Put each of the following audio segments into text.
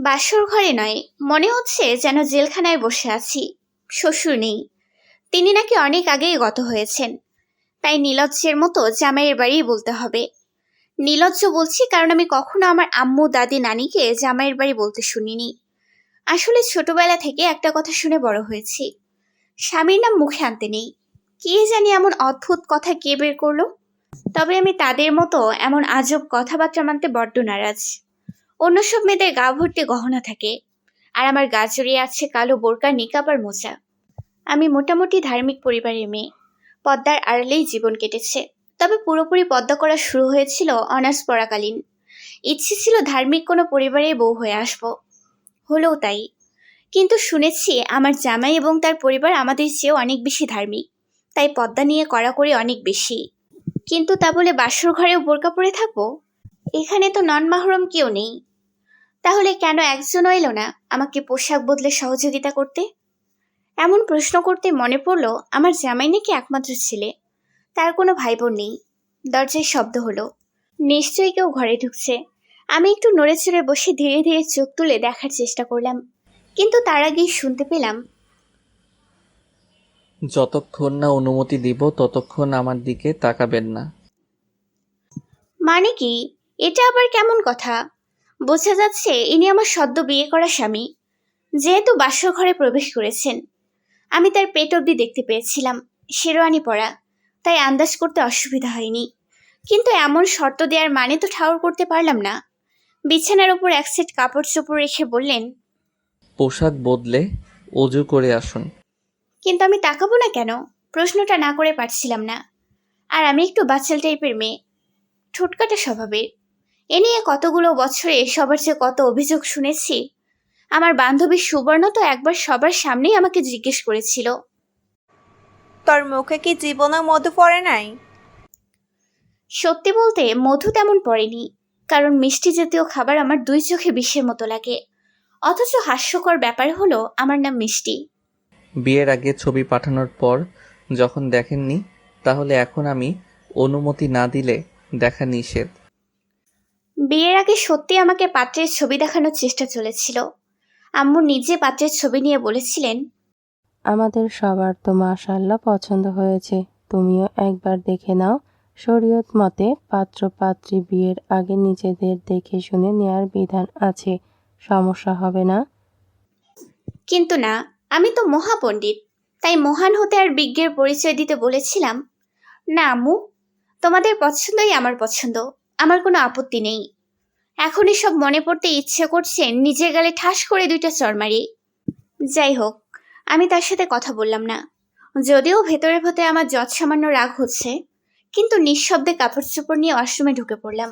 বাসর ঘরে নয়, মনে হচ্ছে যেন জেলখানায় বসে আছি। শ্বশুর নেই, তিনি নাকি অনেক আগেই গত হয়েছেন। তাই নির্লজ্জের মতো জামাইয়ের বাড়ি বলতে হবে। নির্লজ্জ বলছি কারণ আমি কখনো আমার আম্মু দাদি নানিকে জামাইয়ের বাড়ি বলতে শুনিনি। আসলে ছোটবেলা থেকে একটা কথা শুনে বড় হয়েছি, স্বামীর নাম মুখে আনতে নেই। কে জানি এমন অদ্ভুত কথা কে বের করলো। তবে আমি তাদের মতো এমন আজব কথাবার্তা মানতে বড্ড নারাজ। অন্য সব মেয়েদের গা ভর্তি গহনা থাকে, আর আমার গা জড়িয়ে আছে কালো বোরকা, নিকাব আর মোজা। আমি মোটামুটি ধার্মিক পরিবারের মেয়ে, পর্দার আড়ালেই জীবন কেটেছে। তবে পুরোপুরি পর্দা করা শুরু হয়েছিল অনার্স পড়াকালীন। ইচ্ছে ছিল ধার্মিক কোনো পরিবারে বউ হয়ে আসব, হলেও তাই। কিন্তু শুনেছি আমার জামাই এবং তার পরিবার আমাদের চেয়েও অনেক বেশি ধার্মিক, তাই পর্দা নিয়ে কড়াকড়ি অনেক বেশি। কিন্তু তা বলে বাসর ঘরেও বোরকা পরে থাকবো? এখানে তো নন মাহরম কেউ নেই। তাহলে কেন একজনও এলো না আমাকে পোশাক বদলে সহযোগিতা করতে? এমন প্রশ্ন করতে মনে পড়ল আমার জামাই নাকি একমাত্র ছেলে, তার কোনো ভাই বোন নেই। দরজায় শব্দ হলো, নিশ্চয়ই কেউ ঘরে ঢুকছে। আমি একটু নড়ে চড়ে বসে ধীরে ধীরে চোখ তুলে দেখার চেষ্টা করলাম, কিন্তু তার আগেই শুনতে পেলাম, যতক্ষণ না অনুমতি দিব ততক্ষণ আমার দিকে তাকাবেন না। মানে কি? এটা আবার কেমন কথা? বোঝা যাচ্ছে ইনি আমার সদ্য বিয়ে করা স্বামী। যেহেতু বাসর ঘরে প্রবেশ করেছেন, আমি তার পেট অবধি দেখতে পেয়েছিলাম, শেরওয়ানি পরা, তাই আন্দাজ করতে অসুবিধা হয়নি। কিন্তু এমন শর্ত দেওয়ার মানে তো ঠাউর করতে পারলাম না। বিছানার উপর এক সেট কাপড় চোপড় রেখে বললেন, পোশাক বদলে অজু করে আসুন। কিন্তু আমি তাকাবো না কেন? প্রশ্নটা না করে পারছিলাম না। আর আমি একটু বাচাল টাইপের মেয়ে, ঠোঁটকাটা স্বভাবের। এ নিয়ে কতগুলো বছরে সবার চেয়ে কত অভিযোগ শুনেছি। আমার বান্ধবী সুবর্ণ তো একবার সবার সামনেই আমাকে জিজ্ঞেস করেছিল, তোর মুখে কি জীবনে মধু পড়ে নাই? সত্যি বলতে মধু তেমন পড়েনি, কারণ মিষ্টি জাতীয় খাবার আমার দুই চোখে বিষের মতো লাগে। অথচ হাস্যকর ব্যাপার হলো আমার নাম মিষ্টি। বিয়ের আগে ছবি পাঠানোর পর যখন দেখেননি, তাহলে এখন আমি অনুমতি না দিলে দেখা নিষেধ। বিয়ের আগে সত্যি আমাকে পাত্রের ছবি দেখানোর চেষ্টা চলেছিল। আম্মু নিজে পাত্রের ছবি নিয়ে বলেছিলেন, আমাদের সবার তো মাশাআল্লাহ পছন্দ হয়েছে, তুমিও একবার দেখে নাও। শরীয়ত মতে পাত্র পাত্রী বিয়ের আগে নিজেদের দেখে শুনে নেয়ার বিধান আছে, সমস্যা হবে না। কিন্তু না, আমি তো মহাপণ্ডিত, তাই মহান হতে আর বিজ্ঞের পরিচয় দিতে বলেছিলাম, না আম্মু, তোমাদের পছন্দই আমার পছন্দ, আমার কোনো আপত্তি নেই। এখন এসব মনে পড়তে ইচ্ছে করছে নিজের গালে ঠাস করে দুইটা চড় মারি। যাই হোক, আমি তার সাথে কথা বললাম না। যদিও ভেতরে ভেতরে আমার যৎসামান্য রাগ হচ্ছে, কিন্তু নিঃশব্দে কাপড় চোপড় নিয়ে ওয়াশরুমে ঢুকে পড়লাম।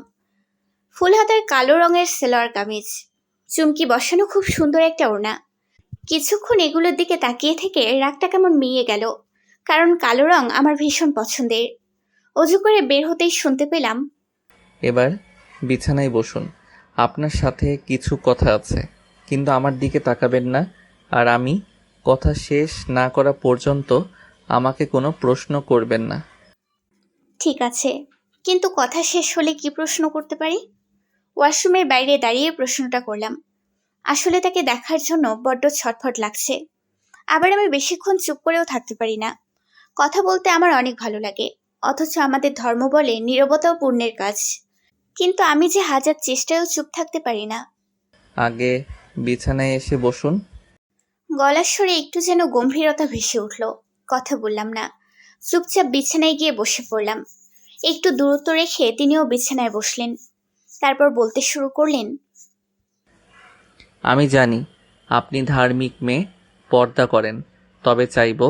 ফুল হাতার কালো রঙের সেলোয়ার কামিজ, চুমকি বসানো খুব সুন্দর একটা ওড়না। কিছুক্ষণ এগুলোর দিকে তাকিয়ে থেকে রাগটা কেমন মিইয়ে গেল, কারণ কালো রং আমার ভীষণ পছন্দের। অজু করে বের হতেই শুনতে পেলাম, এবার বিছানায় বসুন, আপনার সাথে কিছু কথা আছে, কিন্তু আমার দিকে তাকাবেন না। আর আমি কথা শেষ না করা পর্যন্ত আমাকে কোনো প্রশ্ন করবেন না। ঠিক আছে, কিন্তু কথা শেষ হলে কি প্রশ্ন করতে পারি? ওয়াশরুমের বাইরে দাঁড়িয়ে প্রশ্নটা করলাম। আসলে তাকে দেখার জন্য বড্ড ছটফট লাগছে। আবার আমি বেশিক্ষণ চুপ করেও থাকতে পারি না। কথা বলতে আমার অনেক ভালো লাগে, অথচ আমাদের ধর্ম বলে নীরবতাও পুণ্যের কাজ। কিন্তু আমি যে হাজার চেষ্টায়ও চুপ থাকতে পারি না। আগে বিছানায় এসে বসুন। গলার স্বরে একটু যেন গম্ভীরতা ভেসে উঠল। কথা বললাম না, চুপচাপ বিছানায় গিয়ে বসে পড়লাম। একটু দূরত্ব রেখে তিনিও বিছানায় বসলেন। তারপর বলতে শুরু করলেন, আমি জানি আপনি ধার্মিক মেয়ে, পর্দা করেন, তবে চাইব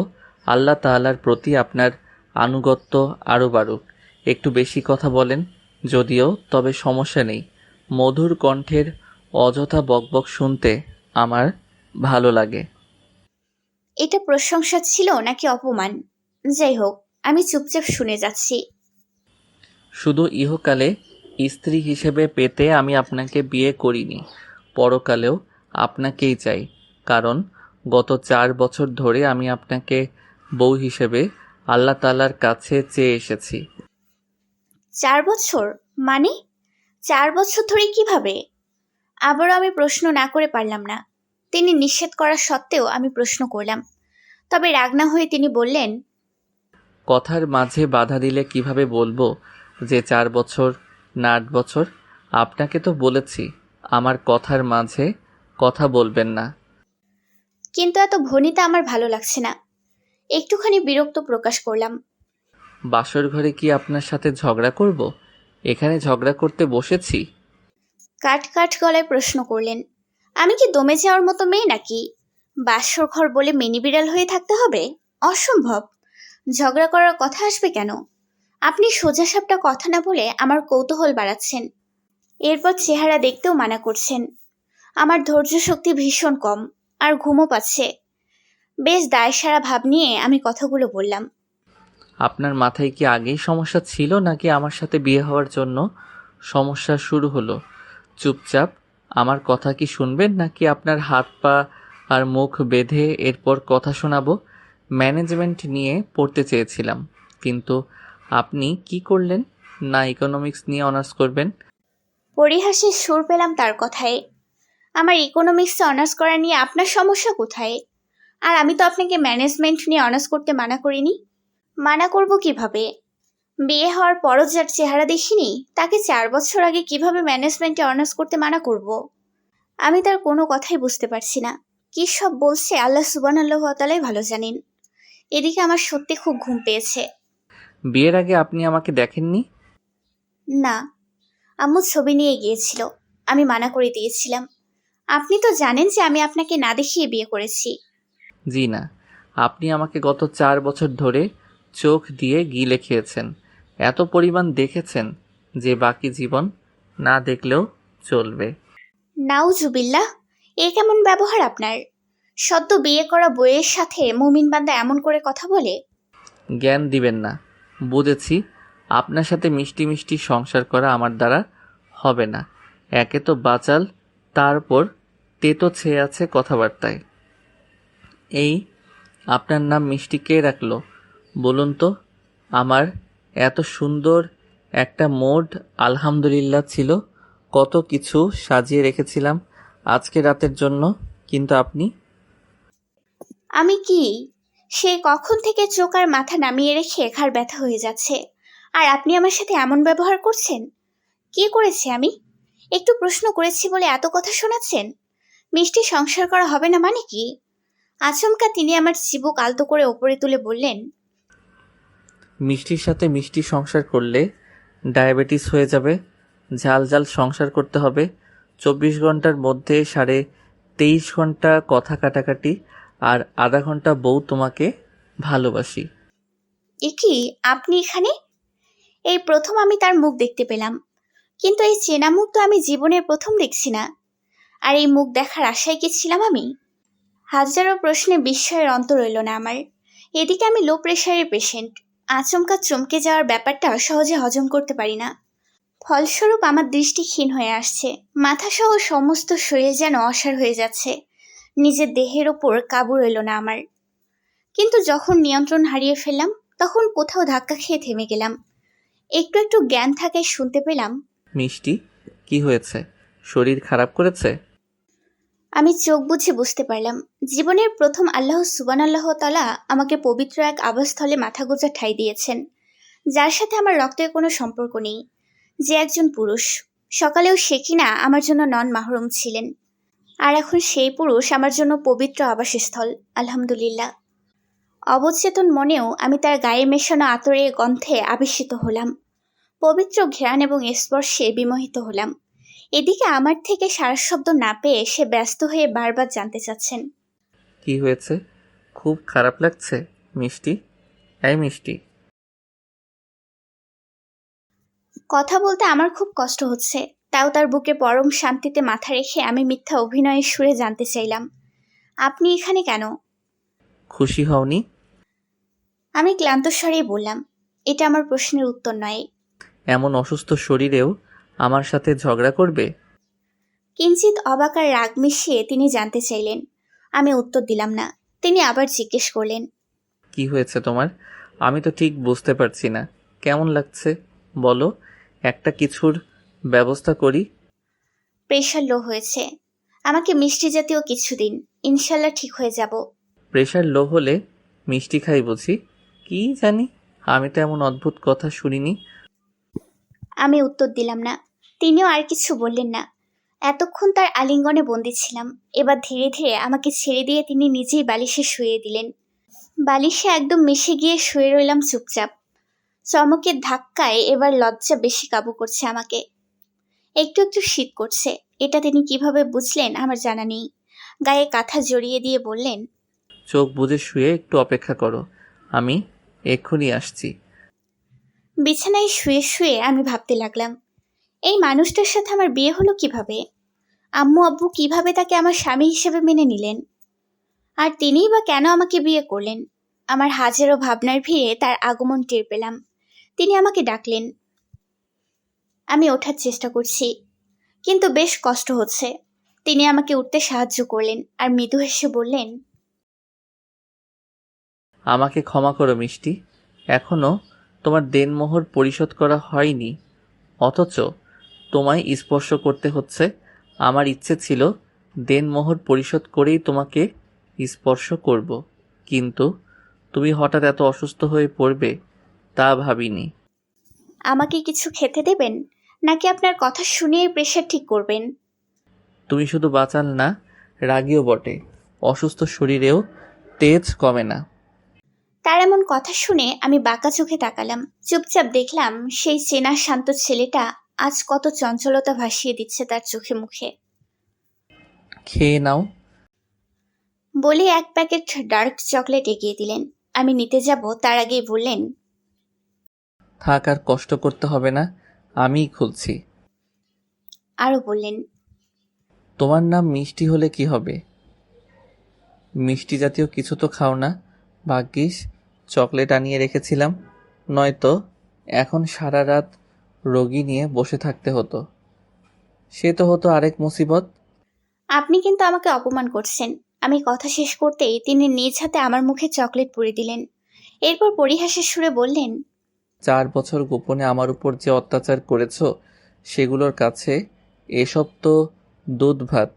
আল্লাহ তাআলার প্রতি আপনার আনুগত্য আরও বাড়ুক। একটু বেশি কথা বলেন যদিও, তবে সমস্যা নেই। মধুর কণ্ঠের অযথা বকবক শুনতে আমার ভালো লাগে। এটা প্রশংসা ছিল নাকি অপমান? যাই হোক, আমি চুপচাপ শুনে যাচ্ছি। শুধু ইহকালে স্ত্রী হিসেবে পেতে আমি আপনাকে বিয়ে করিনি, পরকালেও আপনাকেই চাই। কারণ গত 4 বছর ধরে আমি আপনাকে বউ হিসেবে আল্লাহ তাআলার কাছে চেয়ে এসেছি। 4 বছর? মানে 4 বছর ধরে কিভাবে? আবারও আমি প্রশ্ন না করে পারলাম না। তিনি নিষেধ করা সত্ত্বেও আমি প্রশ্ন করলাম। তবে রাগ না হয়ে তিনি বললেন, কথার মাঝে বাধা দিলে কিভাবে বলবো যে 4 বছর না 8 বছর? আপনাকে তো বলেছি আমার কথার মাঝে কথা বলবেন না। কিন্তু এত ভনিতা আমার ভালো লাগছে না। একটুখানি বিরক্ত প্রকাশ করলাম। বাসর ঘরে কি আপনার সাথে ঝগড়া করব? এখানে ঝগড়া করতে বসেছি? কাট কাট গলায় প্রশ্ন করলেন। আমি কি দমে যাওয়ার মতো মেয়ে নাকি? বাসর ঘর বলে মিনি বিড়াল হয়ে থাকতে হবে? অসম্ভব। ঝগড়া করার কথা আসবে কেন? আপনি সোজাসাপটা কথা না বলে আমার কৌতূহল বাড়াচ্ছেন। এরপর চেহারা দেখতেও মানা করছেন। আমার ধৈর্য শক্তি ভীষণ কম, আর ঘুমও পাচ্ছে। বেশ দায়সারা ভাব নিয়ে আমি কথাগুলো বললাম। আপনার মাথায় কি আগেই সমস্যা ছিল নাকি আমার সাথে বিয়ে হওয়ার জন্য সমস্যা শুরু হলো? চুপচাপ আমার কথা কি শুনবেন নাকি আপনার হাত পা আর মুখ বেঁধে এরপর কথা শোনাবো? ম্যানেজমেন্ট নিয়ে পড়তে চেয়েছিলাম, কিন্তু আপনি কি করলেন? না ইকোনমিক্স নিয়ে অনার্স করবেন? পরিহাসের সুর পেলাম তার কথায়। আমার ইকোনমিক্সে অনার্স করা নিয়ে আপনার সমস্যা কোথায়? আর আমি তো আপনাকে ম্যানেজমেন্ট নিয়ে অনার্স করতে মানা করিনি। মানা করব কিভাবে? বিয়ে হওয়ার পরও যার চেহারা দেখিনি, তাকে 4 বছর আগে কিভাবে ম্যানেজমেন্টে অনার্স করতে মানা করব? আমি তার কোনো কথাই বুঝতে পারছি না। কি সব বলছে আল্লাহ সুবহানাহু ওয়া তাআলাই ভালো জানেন। এদিকে আমার সত্যি খুব ঘুম পেয়েছে। বিয়ের আগে আপনি আমাকে দেখেননি? না, আম্মু ছবি নিয়ে গিয়েছিল, আমি মানা করে দিয়েছিলাম। আপনি তো জানেন যে আমি আপনাকে না দেখিয়ে বিয়ে করেছি। জি না, আপনি আমাকে গত 4 বছর ধরে চোখ দিয়ে গিলে খেয়েছেন। এত পরিমাণ দেখেছেন যে বাকি জীবন না দেখলেও চলবে। নাউজুবিল্লাহ, এ কেমন ব্যবহার আপনার? সদ্য বিয়ে করা বউয়ের সাথে মুমিন বান্দা এমন করে কথা বলে? জ্ঞান দিবেন না। বুঝেছি, আপনার সাথে মিষ্টি মিষ্টি সংসার করা আমার দ্বারা হবে না। একে তো বাচাল, তারপর তেতো ছেয়ে আছে কথাবার্তায়। এই আপনার নাম মিষ্টি কে রাখলো বলুন তো? আমার এত সুন্দর একটা মোড আলহামদুলিল্লাহ ছিল, কত কিছু সাজিয়ে রেখেছিলাম আজকে রাতের জন্য, কিন্তু আপনি। আমি কি? সে কখন থেকে চোখ আর মাথা নামিয়ে রেখে ঘাড় ব্যথা হয়ে যাচ্ছে, আর আপনি আমার সাথে এমন ব্যবহার করছেন? কি করেছি আমি? একটু প্রশ্ন করেছি বলে এত কথা শোনাচ্ছেন? মিষ্টি সংসার করা হবে না মানে কি? আচমকা তিনি আমার চিবুক আলতো করে ওপরে তুলে বললেন, মিষ্টির সাথে মিষ্টি সংসার করলে ডায়াবেটিস হয়ে যাবে। ঝাল ঝাল সংসার করতে হবে। 24 ঘন্টার মধ্যে 23.5 ঘন্টা কথা কাটাকাটি, আর আধা ঘন্টা বউ তোমাকে ভালোবাসি। এ কি, আপনি এখানে? এই প্রথম আমি তার মুখ দেখতে পেলাম, কিন্তু এই চেনা মুখ তো আমি জীবনের প্রথম দেখছি না। আর এই মুখ দেখার আশায় কি ছিলাম আমি? হাজারো প্রশ্নে বিস্ময়ের অন্ত রইল না আমার। এদিকে আমি লো প্রেশারের পেশেন্ট। আচমকা চমকে যাওয়ার ব্যাপারটা সহজে হজম করতে পারি না। ফলস্বরূপ আমার দৃষ্টি ক্ষীণ হয়ে আসছে। মাথাসহ সমস্ত শরীর যেন অসাড় হয়ে যাচ্ছে। নিজের দেহের ওপর কাবু রইল না আমার। কিন্তু যখন নিয়ন্ত্রণ হারিয়ে ফেললাম, তখন কোথাও ধাক্কা খেয়ে থেমে গেলাম। একটু একটু জ্ঞান থাকায় শুনতে পেলাম, মিষ্টি, কি হয়েছে? শরীর খারাপ করেছে? আমি চোখ বুজে বুঝতে পারলাম জীবনের প্রথম আল্লাহ সুবহানাহু ওয়া তাআলা আমাকে পবিত্র এক আবাসস্থলে মাথা গোঁজা ঠাঁই দিয়েছেন, যার সাথে আমার রক্তের কোনো সম্পর্ক নেই, যে একজন পুরুষ। সকালেও সে কিনা আমার জন্য নন মাহরুম ছিলেন, আর এখন সেই পুরুষ আমার জন্য পবিত্র আবাসস্থল। আলহামদুলিল্লাহ। অবচেতন মনেও আমি তার গায়ে মেশানো আতরের গন্ধে আবেশিত হলাম, পবিত্র ঘ্রাণ এবং স্পর্শে বিমোহিত হলাম। এদিকে আমার থেকে সারা শব্দ না পেয়ে সে ব্যস্ত হয়ে বারবার জানতে চাচ্ছেন, কি হয়েছে? খুব খারাপ লাগছে মিষ্টি? এই মিষ্টি। কথা বলতে আমার খুব কষ্ট হচ্ছে, তাও তার বুকে পরম শান্তিতে মাথা রেখে আমি মিথ্যা অভিনয়ের সুরে জানতে চাইলাম, আপনি এখানে কেন? খুশি হওনি? আমি ক্লান্ত স্বরেই বললাম, এটা আমার প্রশ্নের উত্তর নয়। এমন অসুস্থ শরীরেও আমার সাথে ঝগড়া করবে? কিঞ্চিত অবাক আর রাগ মিশিয়ে তিনি জানতে চাইলেন। আমি উত্তর দিলাম না। তিনি আবার জিজ্ঞেস করলেন, কি হয়েছে তোমার? আমি তো ঠিক বুঝতে পারছি না। কেমন লাগছে বলো, একটা কিছুর ব্যবস্থা করি। প্রেশার লো হয়েছে। আমাকে মিষ্টি জাতীয় কিছু দিন, ইনশাল্লাহ ঠিক হয়ে যাব। প্রেশার লো হলে মিষ্টি খাই বুঝি? কি জানি, আমি তো এমন অদ্ভুত কথা শুনিনি। আমি উত্তর দিলাম না। তিনিও আর কিছু বললেন না। এতক্ষণ তার আলিঙ্গনে বন্দি ছিলাম। এবার ধীরে ধীরে আমাকে ছেড়ে দিয়ে তিনি নিজেই বালিশে শুয়ে দিলেন। বালিশে একদম মিশে গিয়ে শুয়ে রইলাম চুপচাপ। চমকের ধাক্কায় এবার লজ্জা বেশি কাবু করছে আমাকে। একটু একটু শীত করছে। এটা তিনি কিভাবে বুঝলেন আমার জানা নেই। গায়ে কাঁথা জড়িয়ে দিয়ে বললেন, চোখ বুজে শুয়ে একটু অপেক্ষা করো, আমি এক্ষুনি আসছি। বিছানায় শুয়ে শুয়ে আমি ভাবতে লাগলাম, এই মানুষটার সাথে আমার বিয়ে হলো কিভাবে? আম্মু আব্বু কিভাবে তাকে আমার স্বামী হিসেবে মেনে নিলেন? আর তিনিই বা কেন আমাকে বিয়ে করলেন? আমার হাজারো ভাবনার ভিড়ে তার আগমন টের পেলাম। তিনি আমাকে ডাকলেন। আমি ওঠার চেষ্টা করছি, কিন্তু বেশ কষ্ট হচ্ছে। তিনি আমাকে উঠতে সাহায্য করলেন আর মৃদু হেসে বললেন, আমাকে ক্ষমা করো মিষ্টি, এখনো তোমার দেনমোহর পরিশোধ করা হয়নি, অথচ তোমায় স্পর্শ করতে হচ্ছে। আমার ইচ্ছে ছিল দেনমোহর পরিশোধ করেই তোমাকে স্পর্শ করব, কিন্তু তুমি হঠাৎ এত অসুস্থ হয়ে পড়বে তা ভাবিনি। আমাকে কিছু খেতে দেবেন, নাকি আপনার কথা শুনিয়ে প্রেশার ঠিক করবেন? তুমি শুধু বাঁচাল না, রাগীও বটে। অসুস্থ শরীরেও তেজ কমে না। তার এমন কথা শুনে আমি বাঁকা চোখে তাকালাম। চুপচাপ দেখলাম সেই চেনা শান্ত ছেলেটা আজ কত চঞ্চলতা ভাসিয়ে দিচ্ছে তার চোখে মুখে। খেয়ে নাও। বলে এক প্যাকেট ডার্ক চকলেট এগিয়ে দিলেন। আমি নিতে যাব তার আগেই বললেন, থাক, আর কষ্ট করতে হবে না, আমিই খুলছি। আরও বললেন, তোমার নাম মিষ্টি হলে কি হবে? মিষ্টি জাতীয় কিছু তো খাও না। ভাগ্যিস চকলেট আনিয়ে রেখেছিলাম, নয়তো এখন সারা রাত রোগী নিয়ে বসে থাকতে হতো। সে তো হতো আরেক মুসিবত। আপনি কিন্তু আমাকে অপমান করছেন। আমি কথা শেষ করতেই তিনি নিজ হাতে আমার মুখে চকলেট পুরে দিলেন। এরপর পরিহাসের সুরে বললেন, 4 বছর গোপনে আমার উপর যে অত্যাচার করেছো, সেগুলোর কাছে এসব তো দুধ ভাত।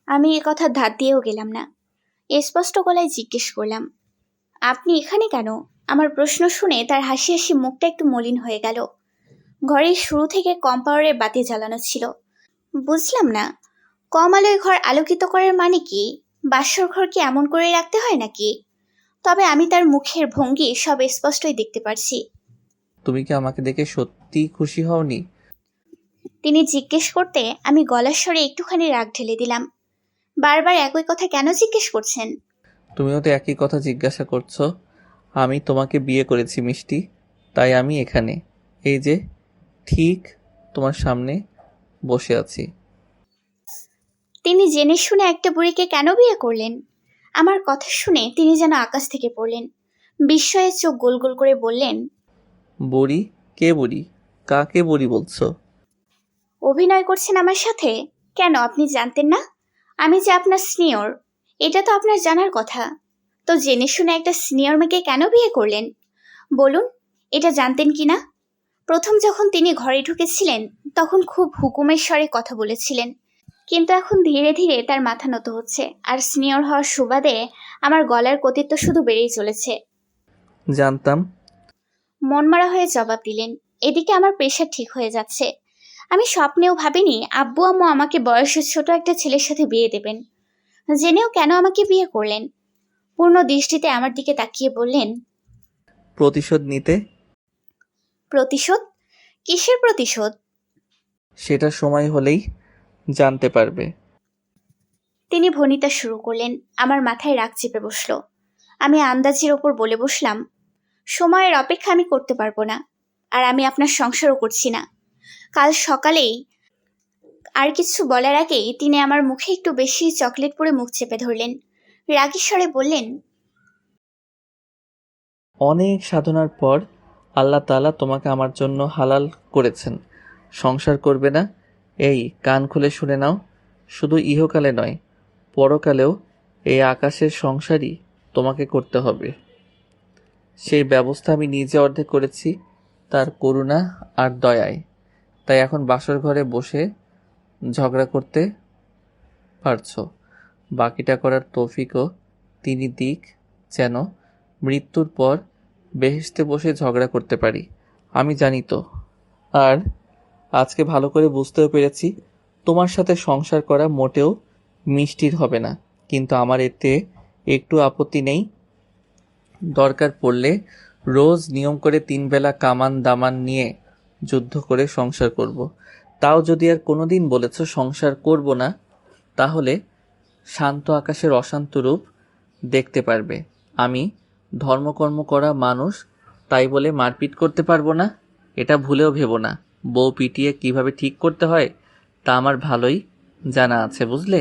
আমি এ কথা ধার দিয়েও গেলাম না। স্পষ্ট গলায় জিজ্ঞেস করলাম, আপনি এখানে কেন? আমার প্রশ্ন শুনে তার হাসি হাসি মুখটা একটু মলিন হয়ে গেল। ঘরের শুরু থেকে কম পাওয়ারের বাতি জ্বালানো ছিল। বুঝলাম না, কম আলোয় ঘর আলোকিত করার মানে কি? বাসর ঘর কি এমন করে রাখতে হয় নাকি? তবে আমি তার মুখের ভঙ্গি সব স্পষ্টই দেখতে পারছি। তুমি কি আমাকে দেখে সত্যিই খুশি হওনি? তিনি জিজ্ঞেস করতে আমি গলার স্বরে একটুখানি রাগ ঢেলে দিলাম। বারবার একই কথা কেন জিজ্ঞেস করছেন? তুমিও তো একই কথা জিজ্ঞাসা করছো। আমি তোমাকে বিয়ে করেছি মিষ্টি, তাই আমি এখানে, এই যে, ঠিক তোমার সামনে বসে আছি। তিনি জেনে শুনে একটা বুড়িকে কেন বিয়ে করলেন? আমার কথা শুনে তিনি যেন আকাশ থেকে পড়লেন। বিস্ময়ে চোখ গোল গোল করে বললেন, বুড়ি? কে বুড়ি? কাকে বুড়ি বলছো? অভিনয় করছেন আমার সাথে? কেন আপনি জানতেন না আমি যে আপনার সিনিয়র? এটা তো আপনার জানার কথা। তো জেনে শুনে একটা সিনিয়র মেয়েকে কেন বিয়ে করলেন বলুন? এটা জানতেন কি না? প্রথম যখন তিনি ঘরে ঢুকেছিলেন তখন খুব হুকুমের স্বরে কথা বলেছিলেন, কিন্তু এখন ধীরে ধীরে তার মাথা নত হচ্ছে, আর সিনিয়র হওয়ার সুবাদে আমার গলার কর্তৃত্ব শুধু বেড়েই চলেছে। জানতাম। মনমরা হয়ে জবাব দিলেন। এদিকে আমার প্রেশার ঠিক হয়ে যাচ্ছে। আমি স্বপ্নেও ভাবিনি আব্বু আম্মু আমাকে বয়সের ছোট একটা ছেলের সাথে বিয়ে দেবেন। জেনেও কেন আমাকে বিয়ে করলেন? পূর্ণ দৃষ্টিতে আমার দিকে তাকিয়ে বললেন, প্রতিশোধ নিতে। প্রতিশোধ? কিসের প্রতিশোধ? সেটা সময় হলেই জানতে পারবে। তিনি ভনিতা শুরু করলেন। আমার মাথায় রাগ চেপে বসলো। আমি আন্দাজের ওপর বলে বসলাম, সময়ের অপেক্ষা আমি করতে পারবো না। আর আমি আপনার সংসারও করছি না। কাল সকালেই। আর কিছু বলার আগেই তিনি আমার মুখে একটু বেশি চকলেট পরে মুখ চেপে ধরলেন। রাগী স্বরে বললেন, অনেক সাধনার পর আল্লাহ তাআলা তোমাকে আমার জন্য হালাল করেছেন। সংসার করবে না? এই কান খুলে শুনে নাও, শুধু ইহকালে নয়, পরকালেও এই আকাশের সংসারই তোমাকে করতে হবে। সেই ব্যবস্থা আমি নিজে অর্ধেক করেছি তার করুণা আর দয়ায়। তাই এখন বাসর ঘরে বসে ঝগড়া করতে পারছো। বাকিটা করার তৌফিকও তিনি দিক, যেন মৃত্যুর পর বেহেশতে বসে ঝগড়া করতে পারি। আমি জানি তো। আর আজকে ভালো করে বুঝতেও পেরেছি তোমার সাথে সংসার করা মোটেও মিষ্টির হবে না, কিন্তু আমার এতে একটু আপত্তি নেই। দরকার পড়লে রোজ নিয়ম করে 3 বেলা কামান দামান নিয়ে যুদ্ধ করে সংসার করব। তাও যদি আর কোনোদিন বলেছ সংসার করব না, তাহলে শান্ত আকাশের অশান্ত রূপ দেখতে পারবে। আমি ধর্মকর্ম করা মানুষ, তাই বলে মারপিট করতে পারবো না, এটা ভুলেও ভেবো না। বউ পিটিয়ে কিভাবে ঠিক করতে হয় তা আমার ভালোই জানা আছে, বুঝলে?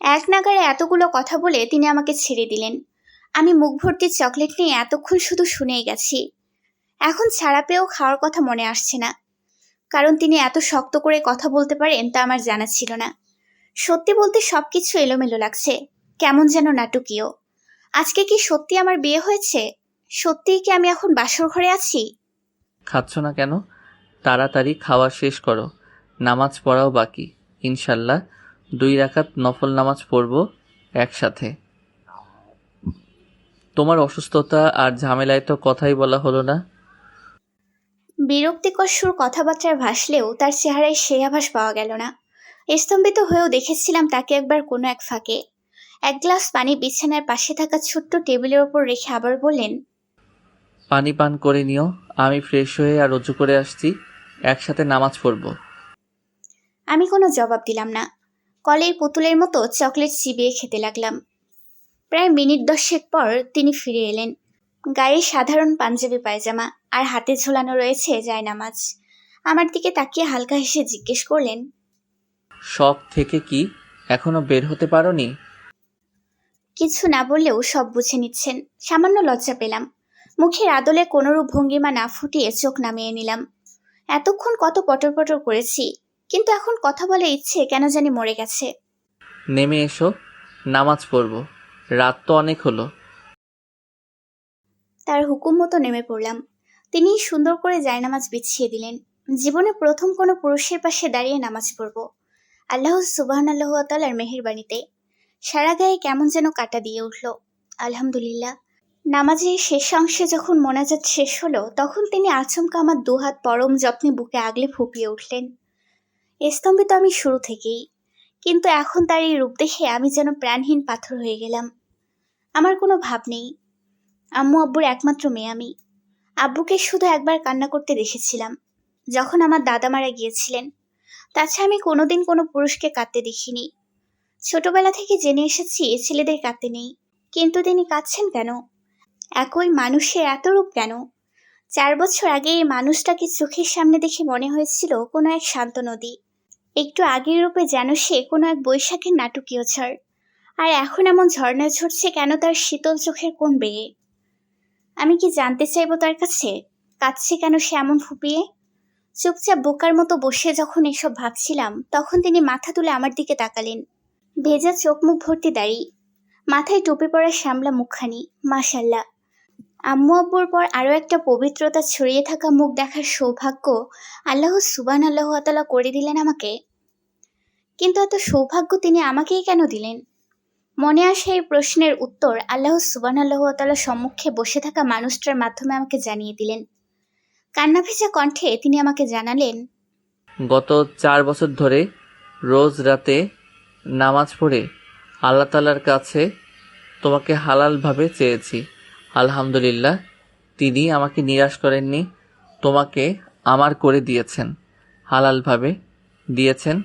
এক নাগাড়ে এতগুলো কথা বলে তিনি আমাকে ছেড়ে দিলেন। আমি মুখ ভর্তি চকলেট নিয়ে এতক্ষণ শুধু শুনেই গেছি। এখন ছাড়া পেয়েও খাওয়ার কথা মনে আসছে না, কারণ তিনি এত শক্ত করে কথা বলতে পারেন তা আমার জানা ছিল না। সত্যি বলতে সবকিছু এলোমেলো লাগছে, কেমন যেন নাটকীয়। আজকে কি সত্যি আমার বিয়ে হয়েছে? সত্যিই কি আমি এখন বাসর ঘরে আছি? খাচ্ছ না কেন? তাড়াতাড়ি খাওয়া শেষ করো, নামাজ পড়াও বাকি। ইনশাল্লাহ 2 রাকাত নফল নামাজ পড়ব একসাথে। তোমার অসুস্থতা আর ঝামেলায় তো কথাই বলা হলো না। বিরক্তিকর সুর কথাবার্তায় ভাসলেও তার চেহারায় সেই আভাস পাওয়া গেল না। স্তম্ভিত হয়েও দেখেছিলাম তাকে একবার কোনো এক ফাঁকে। এক গ্লাস পানি বিছানার পাশে থাকা ছোট্ট টেবিলের ওপর রেখে আবার বললেন, পানি পান করে নিও, আমি ফ্রেশ হয়ে আর অজু করে আসছি, একসাথে নামাজ পড়ব। আমি কোনো জবাব দিলাম না। কলের পুতুলের মতো চকলেট চিবিয়ে খেতে লাগলাম। প্রায় মিনিট 10 পর তিনি ফিরে এলেন। গায়ে সাধারণ পাঞ্জাবি পায়জামা আর হাতে ঝোলানো রয়েছে জায়নামাজ। আমার দিকে তাকিয়ে হালকা হেসে জিজ্ঞেস করলেন, শখ থেকে কি এখনো বের হতে পারোনি? কিছু না বললেও সব বুঝে নিচ্ছেন। সামান্য লজ্জা পেলাম। মুখের আদলে কোনরূপ ভঙ্গিমা না ফুটিয়ে চোখ নামিয়ে নিলাম। এতক্ষণ কত পটর পটর করেছি, কিন্তু এখন কথা বলে ইচ্ছে কেন জানি মরে গেছে। নেমে এসো, নামাজ পড়ব, রাত তো অনেক হলো। তার হুকুম মতো নেমে পড়লাম। তিনি সুন্দর করে জায়নামাজ বিছিয়ে দিলেন। জীবনে প্রথম কোনো পুরুষের পাশে দাঁড়িয়ে নামাজ পড়ব, আল্লাহ সুবহানাল্লাহু ওয়া তাআলার মেহেরবানিতে। সারা গায়ে কেমন যেন কাটা দিয়ে উঠল। আলহামদুলিল্লাহ। নামাজের শেষ অংশে যখন মোনাজাত শেষ হলো, তখন তিনি আচমকা আমার দুহাত পরম যত্নে বুকে আগলে ফুপিয়ে উঠলেন। স্তম্ভিত আমি শুরু থেকেই, কিন্তু এখন তার এই রূপ দেখে আমি যেন প্রাণহীন পাথর হয়ে গেলাম। আমার কোনো ভাব নেই। আম্মু আব্বুর একমাত্র মেয়ে আমি। আব্বুকে শুধু একবার কান্না করতে দেখেছিলাম, যখন আমার দাদা মারা গিয়েছিলেন। তাছাড়া আমি কোনোদিন কোনো পুরুষকে কাঁদতে দেখিনি। ছোটবেলা থেকে জেনে এসেছি ছেলেদের কাঁদতে নেই, কিন্তু তিনি কাঁদছেন কেন? একই মানুষের এত রূপ কেন? 4 বছর আগে এই মানুষটাকে চোখের সামনে দেখে মনে হয়েছিল কোনো এক শান্ত নদী। একটু আগের রূপে যেন সে কোনো এক বৈশাখের নাটকীয় ঝড়। আর এখন এমন ঝর্ণা ঝরছে কেন তার শীতল চোখের কোণ বেয়ে? আমি কি জানতে চাইবো তার কাছে কাঁদছে কেন সে এমন ফুপিয়ে? চুপচাপ বোকার মতো বসে যখন এসব ভাবছিলাম, তখন তিনি মাথা তুলে আমার দিকে তাকালেন। ভেজা চোখ মুখ ভর্তি দাড়ি, মাথায় টুপি পরা শ্যামলা মুখখানি, মাশাল্লাহ। আম্মু আব্বুর পর আরও একটা পবিত্রতা ছড়িয়ে থাকা মুখ দেখার সৌভাগ্য আল্লাহ সুবহানাল্লাহু ওয়া তাআলা করে দিলেন আমাকে। কিন্তু এত সৌভাগ্য তিনি আমাকেই কেন দিলেন? মনে আসে এই প্রশ্নের উত্তর আল্লাহ সুবহানাল্লাহু ওয়া তাআলার সম্মুখে বসে থাকা মানুষটার মাধ্যমে আমাকে জানিয়ে দিলেন। কান্না ভেজা কণ্ঠে তিনি আমাকে জানালেন, গত 4 বছর ধরে রোজ রাতে নামাজ পড়ে আল্লাহ তাআলার কাছে তোমাকে হালালভাবে চেয়েছি। আলহামদুলিল্লাহ, তিনি আমাকে নিরাশ করেননি, তোমাকে আমার করে দিয়েছেন, হালালভাবে দিয়েছেন।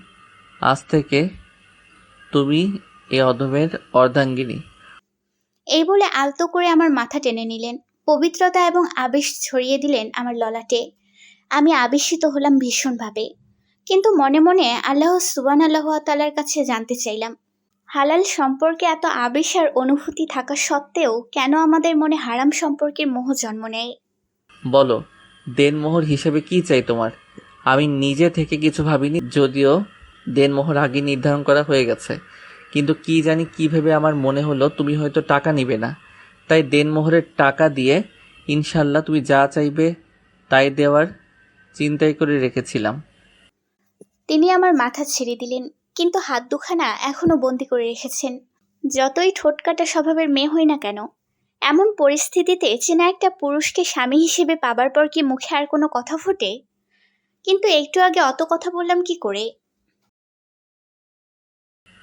আজ থেকে তুমি এ অধমের অর্ধাঙ্গিনী। এই বলে আলতো করে আমার মাথা টেনে নিলেন। পবিত্রতা এবং আবেশ ছড়িয়ে দিলেন আমার ললাটে। আমি আবেশিত হলাম ভীষণভাবে, কিন্তু মনে মনে আল্লাহ সুবহানাল্লাহু ওয়া তাআলার কাছে জানতে চাইলাম, হালাল সম্পর্কে এত আবেশ আর অনুভূতি থাকা সত্ত্বেও কেন আমাদের মনে হারাম সম্পর্কের মোহ জন্ম নেয়? বলো, দেনমোহর হিসেবে কি চাই তোমার? আমি নিজে থেকে কিছু ভাবিনি, যদিও দেনমোহর আগে নির্ধারণ করা হয়ে গেছে, কিন্তু কি জানি কি ভেবে আমার মনে হলো তুমি হয়তো টাকা নিবে না, তাই দেনমোহরের টাকা দিয়ে ইনশাল্লাহ তুমি যা চাইবে তাই দেওয়ার চিন্তাই করে রেখেছিলাম। তিনি আমার মাথা ছেড়ে দিলেন, কিন্তু হাত দুখানা এখনো বন্দি করে রেখেছেন। যতই ঠোঁটকাটা স্বভাবের মেয়ে হই না কেন, এমন পরিস্থিতিতে চেনা একটা পুরুষকে স্বামী হিসেবে পাবার পর কি মুখে আর কোনো কথা ফোটে? কিন্তু একটু আগে অত কথা বললাম কি করে?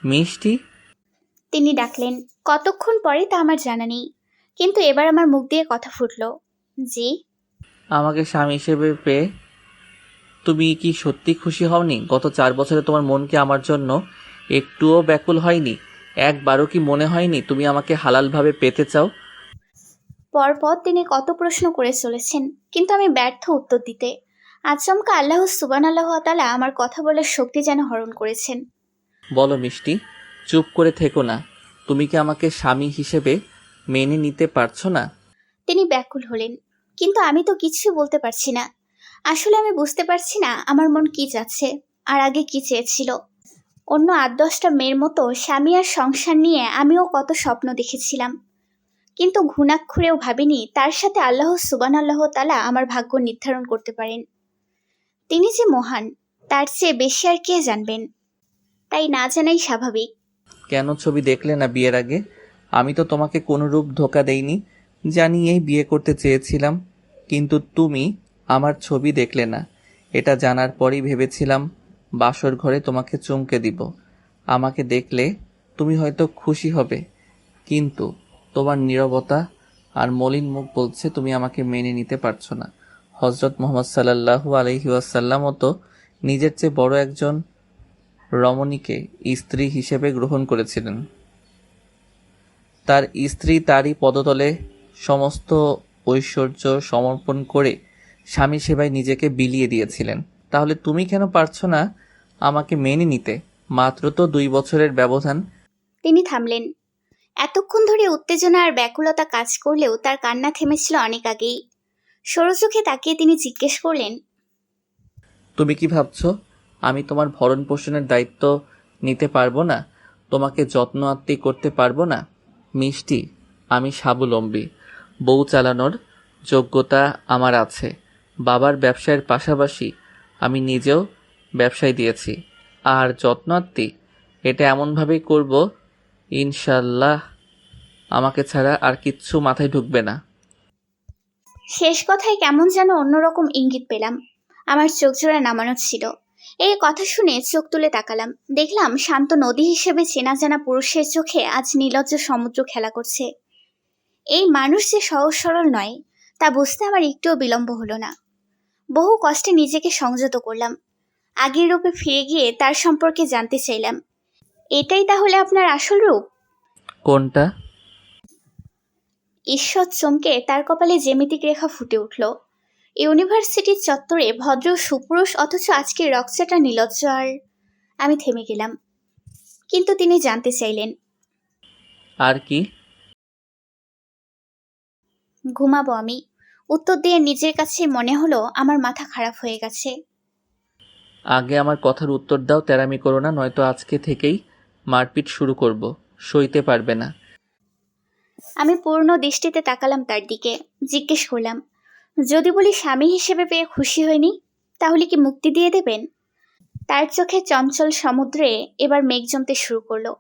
মিষ্টি। তিনি ডাকলেন। কতক্ষণ পরে তা আমার জানা নেই, কিন্তু এবার আমার মুখ দিয়ে কথা ফুটলো। জি। আমাকে স্বামী হিসেবে পেয়ে তুমি কি সত্যি খুশি হওনি? গত 4 বছরে তোমার মন কি আমার জন্য একটুও ব্যাকুল হয়নি? একবারও কি মনে হয়নি তুমি আমাকে হালালভাবে পেতে চাও? পরপর তিনি কত প্রশ্ন করে চলেছেন, কিন্তু আমি ব্যর্থ উত্তর দিতে। আচমকা আল্লাহ সুবহানাহু ওয়া তাআলা আমার কথা বলার শক্তি যেন হরণ করেছেন। বলো মিষ্টি, চুপ করে থেকো না। তুমি কি আমাকে স্বামী হিসেবে মেনে নিতে পারছো না? তিনি ব্যাকুল হলেন, কিন্তু আমি তো কিছুই বলতে পারছি না। আসলে আমি বুঝতে পারছি না আমার মন কি চাচ্ছে, আর আগে কি চেয়েছিল। অন্য 8-10টা মেয়ের মতো স্বামী আর সংসার নিয়ে আমিও কত স্বপ্ন দেখেছিলাম, কিন্তু ঘুণাক্ষরেও ভাবিনি তার সাথে আল্লাহ সুবহানাহু ওয়া তাআলা আমার ভাগ্য নির্ধারণ করতে পারেন। তিনি যে মহান, তার চেয়ে বেশি আর কে জানবেন? তাই না জানাই স্বাভাবিক। কেন ছবি দেখলে না বিয়ের আগে? আমি তো তোমাকে কোনোরূপ ধোঁকা দেইনি। জানি এই বিয়ে করতে চেয়েছিলাম, কিন্তু তুমি আমার ছবি দেখলে না। এটা জানার পরই ভেবেছিলাম বাসর ঘরে তোমাকে চুমকে দিব। আমাকে দেখলে তুমি হয়তো খুশি হবে, কিন্তু তোমার নীরবতা আর মলিন মুখ বলছে তুমি আমাকে মেনে নিতে পারছো না। হজরত মুহাম্মদ সাল্লাল্লাহু আলাইহি ওয়াসাল্লামও তো নিজের চেয়ে বড় একজন রমণীকে স্ত্রী হিসেবে গ্রহণ করেছিলেন। তার স্ত্রী তারই পদতলে সমস্ত ঐশ্বর্য সমর্পণ করে স্বামী সেবায় নিজেকে বিলিয়ে দিয়েছিলেন। তাহলে তুমি কেন পারছো না আমাকে মেনে নিতে? মাত্র তো 2 বছরের ব্যবধান। তিনি থামলেন। এতক্ষণ ধরে উত্তেজনা আর ব্যাকুলতা কাজ করলেও তার কান্না থেমেছিল অনেক আগেই। সরু চোখে তাকিয়ে তিনি জিজ্ঞেস করলেন, তুমি কি ভাবছো আমি তোমার ভরণ পোষণের দায়িত্ব নিতে পারবো না? তোমাকে যত্ন আত্তি করতে পারবো না? মিষ্টি, আমি স্বাবলম্বী। বউ চালানোর যোগ্যতা আমার আছে। বাবার ব্যবসায়ের পাশাপাশি আমি নিজেও ব্যবসায় দিয়েছি। আর যত্ন আত্তি এটা এমনভাবেই করব, ইনশাল্লাহ আমাকে ছাড়া আর কিচ্ছু মাথায় ঢুকবে না। শেষ কথায় কেমন যেন অন্যরকম ইঙ্গিত পেলাম। আমার চোখ জোড়া নামানো ছিল। এই কথা শুনে চোখ তুলে তাকালাম, দেখলাম শান্ত নদী হিসেবে চেনা জানা পুরুষের চোখে আজ নির্লজ্জ সমুদ্র খেলা করছে। এই মানুষ যে সহজ সরল নয়, তা বুঝতে আমার একটুও বিলম্ব হলো না। বহু কষ্টে নিজেকে সংযত করলাম। আগের রূপে ফিরে গিয়ে তার সম্পর্কে জানতে চাইলাম। এটাই তাহলে আপনার আসল রূপ? কোনটা? ঈশ্বর চমকে তার কপালে জ্যামিতিক রেখা ফুটে উঠল। ইউনিভার্সিটির চত্বরে ভদ্র সুপুরুষ, অথচ আজকের রক্সাটা নির্লজ্জ। আর আমি থেমে গেলাম। কিন্তু তিনি জানতে চাইলেন, আর কি? ঘুমাবো আমি। উত্তর দিয়ে নিজের কাছে মনে হলো আমার মাথা খারাপ হয়ে গেছে। আগে আমার কথার উত্তর দাও, তেরামি করো না, নয়তো আজকে থেকেই মারপিট শুরু করব। সইতে পারবে না। আমি পূর্ণ দৃষ্টিতে তাকালাম তার দিকে। জিজ্ঞেস করলাম, যদি বলি স্বামী হিসেবে পেয়ে খুশি হয়নি, তাহলে কি মুক্তি দিয়ে দেবেন? তার চোখে চঞ্চল সমুদ্রে এবার মেঘ জমতে শুরু করলো।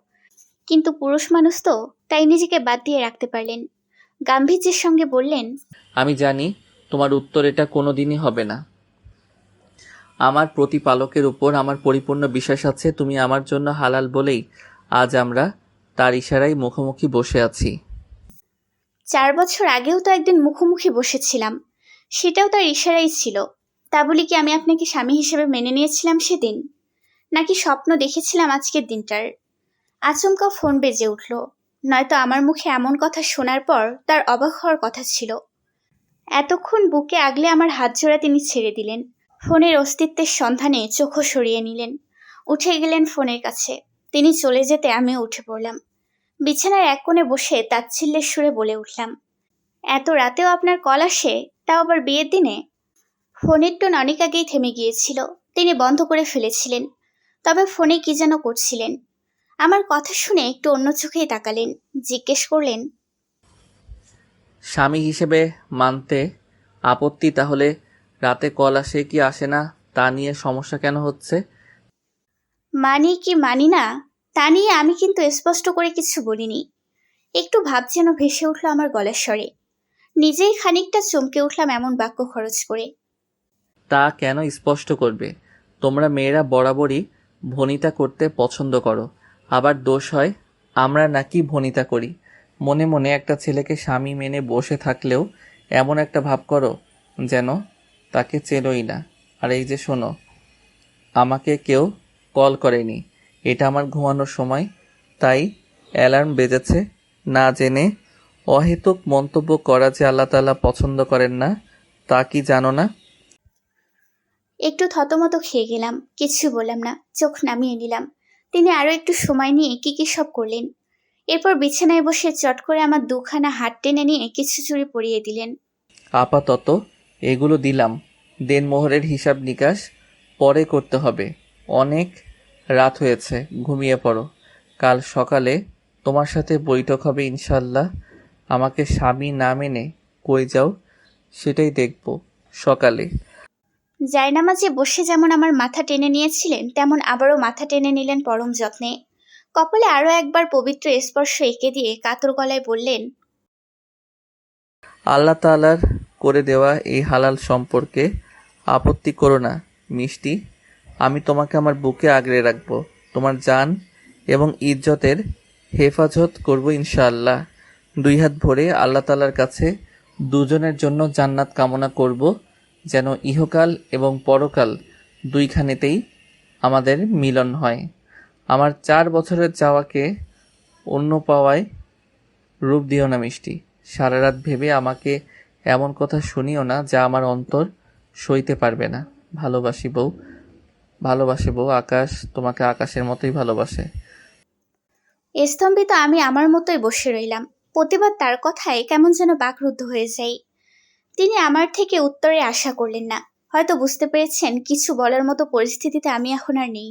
কিন্তু পুরুষ মানুষ তো, তাই নিজেকে বাদ দিয়ে রাখতে পারলেন। গাম্ভীর্যের সঙ্গে বললেন, আমি জানি তোমার উত্তর এটা কোনোদিনই হবে না। আমার প্রতিপালকের উপর আমার পরিপূর্ণ বিশ্বাস আছে। তুমি আমার জন্য হালাল বলেই আজ আমরা তার ইশারায় মুখোমুখি বসে আছি। 4 বছর আগেও তো একদিন মুখোমুখি বসেছিলাম, সেটাও তার ইশারাই ছিল। তা বলি কি আমি আপনাকে স্বামী হিসেবে মেনে নিয়েছিলাম সেদিন, নাকি স্বপ্ন দেখেছিলাম আজকের দিনটার? আচমকা ফোন বেজে উঠল। নয়তো আমার মুখে এমন কথা শোনার পর তার অবাক হওয়ার কথা ছিল। এতক্ষণ বুকে আগলে আমার হাত জোড়া তিনি ছেড়ে দিলেন। ফোনের অস্তিত্বের সন্ধানে চোখও সরিয়ে নিলেন। উঠে গেলেন ফোনের কাছে। তিনি চলে যেতে আমিও উঠে পড়লাম। বিছানার এক কোণে বসে তাচ্ছিল্যের সুরে বলে উঠলাম, এত রাতেও আপনার কল আসে, তাও আবার বিয়ের দিনে? ফোনের টোন অনেক আগেই থেমে গিয়েছিল। তিনি বন্ধ করে ফেলেছিলেন, তবে ফোনে কি যেন করছিলেন। আমার কথা শুনে একটু অন্য চোখেই তাকালেন। জিজ্ঞেস করলেন, স্বামী হিসেবে মানতে আপত্তি? তাহলে রাতে কল আসে কি আসে না তা নিয়ে সমস্যা কেন হচ্ছে? মানি কি মানি না তা নিয়ে আমি কিন্তু স্পষ্ট করে কিছু বলিনি। একটু ভাব যেন ভেসে উঠল আমার গলার স্বরে। নিজেই খানিকটা চমকে উঠলাম এমন বাক্য খরচ করে। তা কেন স্পষ্ট করবে? তোমরা মেয়েরা বরাবরই ভনিতা করতে পছন্দ করো, আবার দোষ হয় আমরা নাকি ভনিতা করি। মনে মনে একটা ছেলেকে স্বামী মেনে বসে থাকলেও এমন একটা ভাব করো যেন তাকে চেনোই না। আর এই যে শোনো, আমাকে কেউ কল করেনি, এটা আমার ঘুমানোর সময়, তাই অ্যালার্ম বেজেছে। না জেনে অহেতুক মন্তব্য করা যে আল্লাহ তাআলা পছন্দ করেন না, তা কি জানো না? একটু থতমত খেয়ে গেলাম, কিছু বললাম না, চোখ নামিয়ে নিলাম। তিনি আরো একটু সময় নিয়ে কি কি সব করলেন। এরপর বিছানায় বসে চট করে আমার দুখানা হাত টেনে নিয়ে কিছু চুড়ি পরিয়ে দিলেন। আপাতত এগুলো দিলাম, দেনমোহরের হিসাব নিকাশ পরে করতে হবে। অনেক রাত হয়েছে, ঘুমিয়ে পড়ো। কাল সকালে তোমার সাথে বৈঠক হবে ইনশাল্লাহ। আমাকে স্বামী না মেনে কই যাও সেটাই দেখব সকালে। জায়নামাজে বসে যেমন আমার মাথা টেনে নিয়েছিলেন, তেমন আবারও মাথা টেনে নিলেন পরম যত্নে। কপালে আরো একবার পবিত্র স্পর্শ এঁকে দিয়ে কাতর গলায় বললেন, আল্লাহ তাআলার করে দেওয়া এই হালাল সম্পর্কে আপত্তি করো না মিষ্টি। আমি তোমাকে আমার বুকে আগলে রাখবো, তোমার জান এবং ইজ্জতের হেফাজত করব ইনশাআল্লাহ। দুই হাত ভরে আল্লাহ তাআলার কাছে দুজনের জন্য জান্নাত কামনা করব, যেন ইহকাল এবং পরকাল দুইখানেতেই আমাদের মিলন হয়। আমার 4 বছরের চাওয়াকে অন্য পাওয়ায় রূপ দিও না মিষ্টি। সারা রাত ভেবে আমাকে এমন কথা শুনিও না যা আমার অন্তর সইতে পারবে না। ভালোবাসি বউ, ভালোবাসে বউ। আকাশ তোমাকে আকাশের মতোই ভালোবাসে। স্তম্ভিত আমি আমার মতোই বসে রইলাম। প্রতিবার তার কথায় কেমন যেন বাকরুদ্ধ হয়ে যাই। তিনি আমার থেকে উত্তরে আশা করলেন না। হয়তো বুঝতে পেরেছেন কিছু বলার মতো পরিস্থিতিতে আমি এখন আর নেই।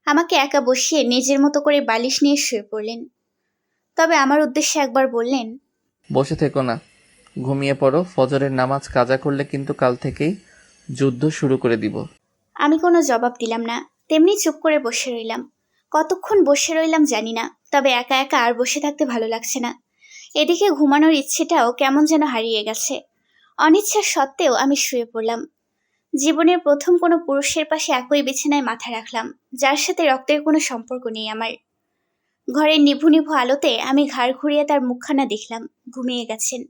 আমাকে একা বসিয়ে নিজের মতো করে বালিশ নিয়ে শুয়ে পড়লেন। তবে আমার উদ্দেশ্যে একবার বললেন, বসে থেকো না, ঘুমিয়ে পড়ো। ফজরের নামাজ কাজা করলে কিন্তু কাল থেকেই যুদ্ধ শুরু করে দিব। আমি কোনো জবাব দিলাম না, তেমনি চুপ করে বসে রইলাম। কতক্ষণ বসে রইলাম জানি না, তবে একা একা আর বসে থাকতে ভালো লাগছে না। এদিকে ঘুমানোর ইচ্ছেটাও কেমন যেন হারিয়ে গেছে। অনিচ্ছা সত্ত্বেও আমি শুয়ে পড়লাম। জীবনের প্রথম কোনো পুরুষের পাশে একই বিছানায় মাথা রাখলাম, যার সাথে রক্তের কোনো সম্পর্ক নেই আমার। ঘরের নিভু নিভু আলোতে আমি ঘাড় ঘুরিয়ে তার মুখখানা দেখলাম। ঘুমিয়ে গেছেন।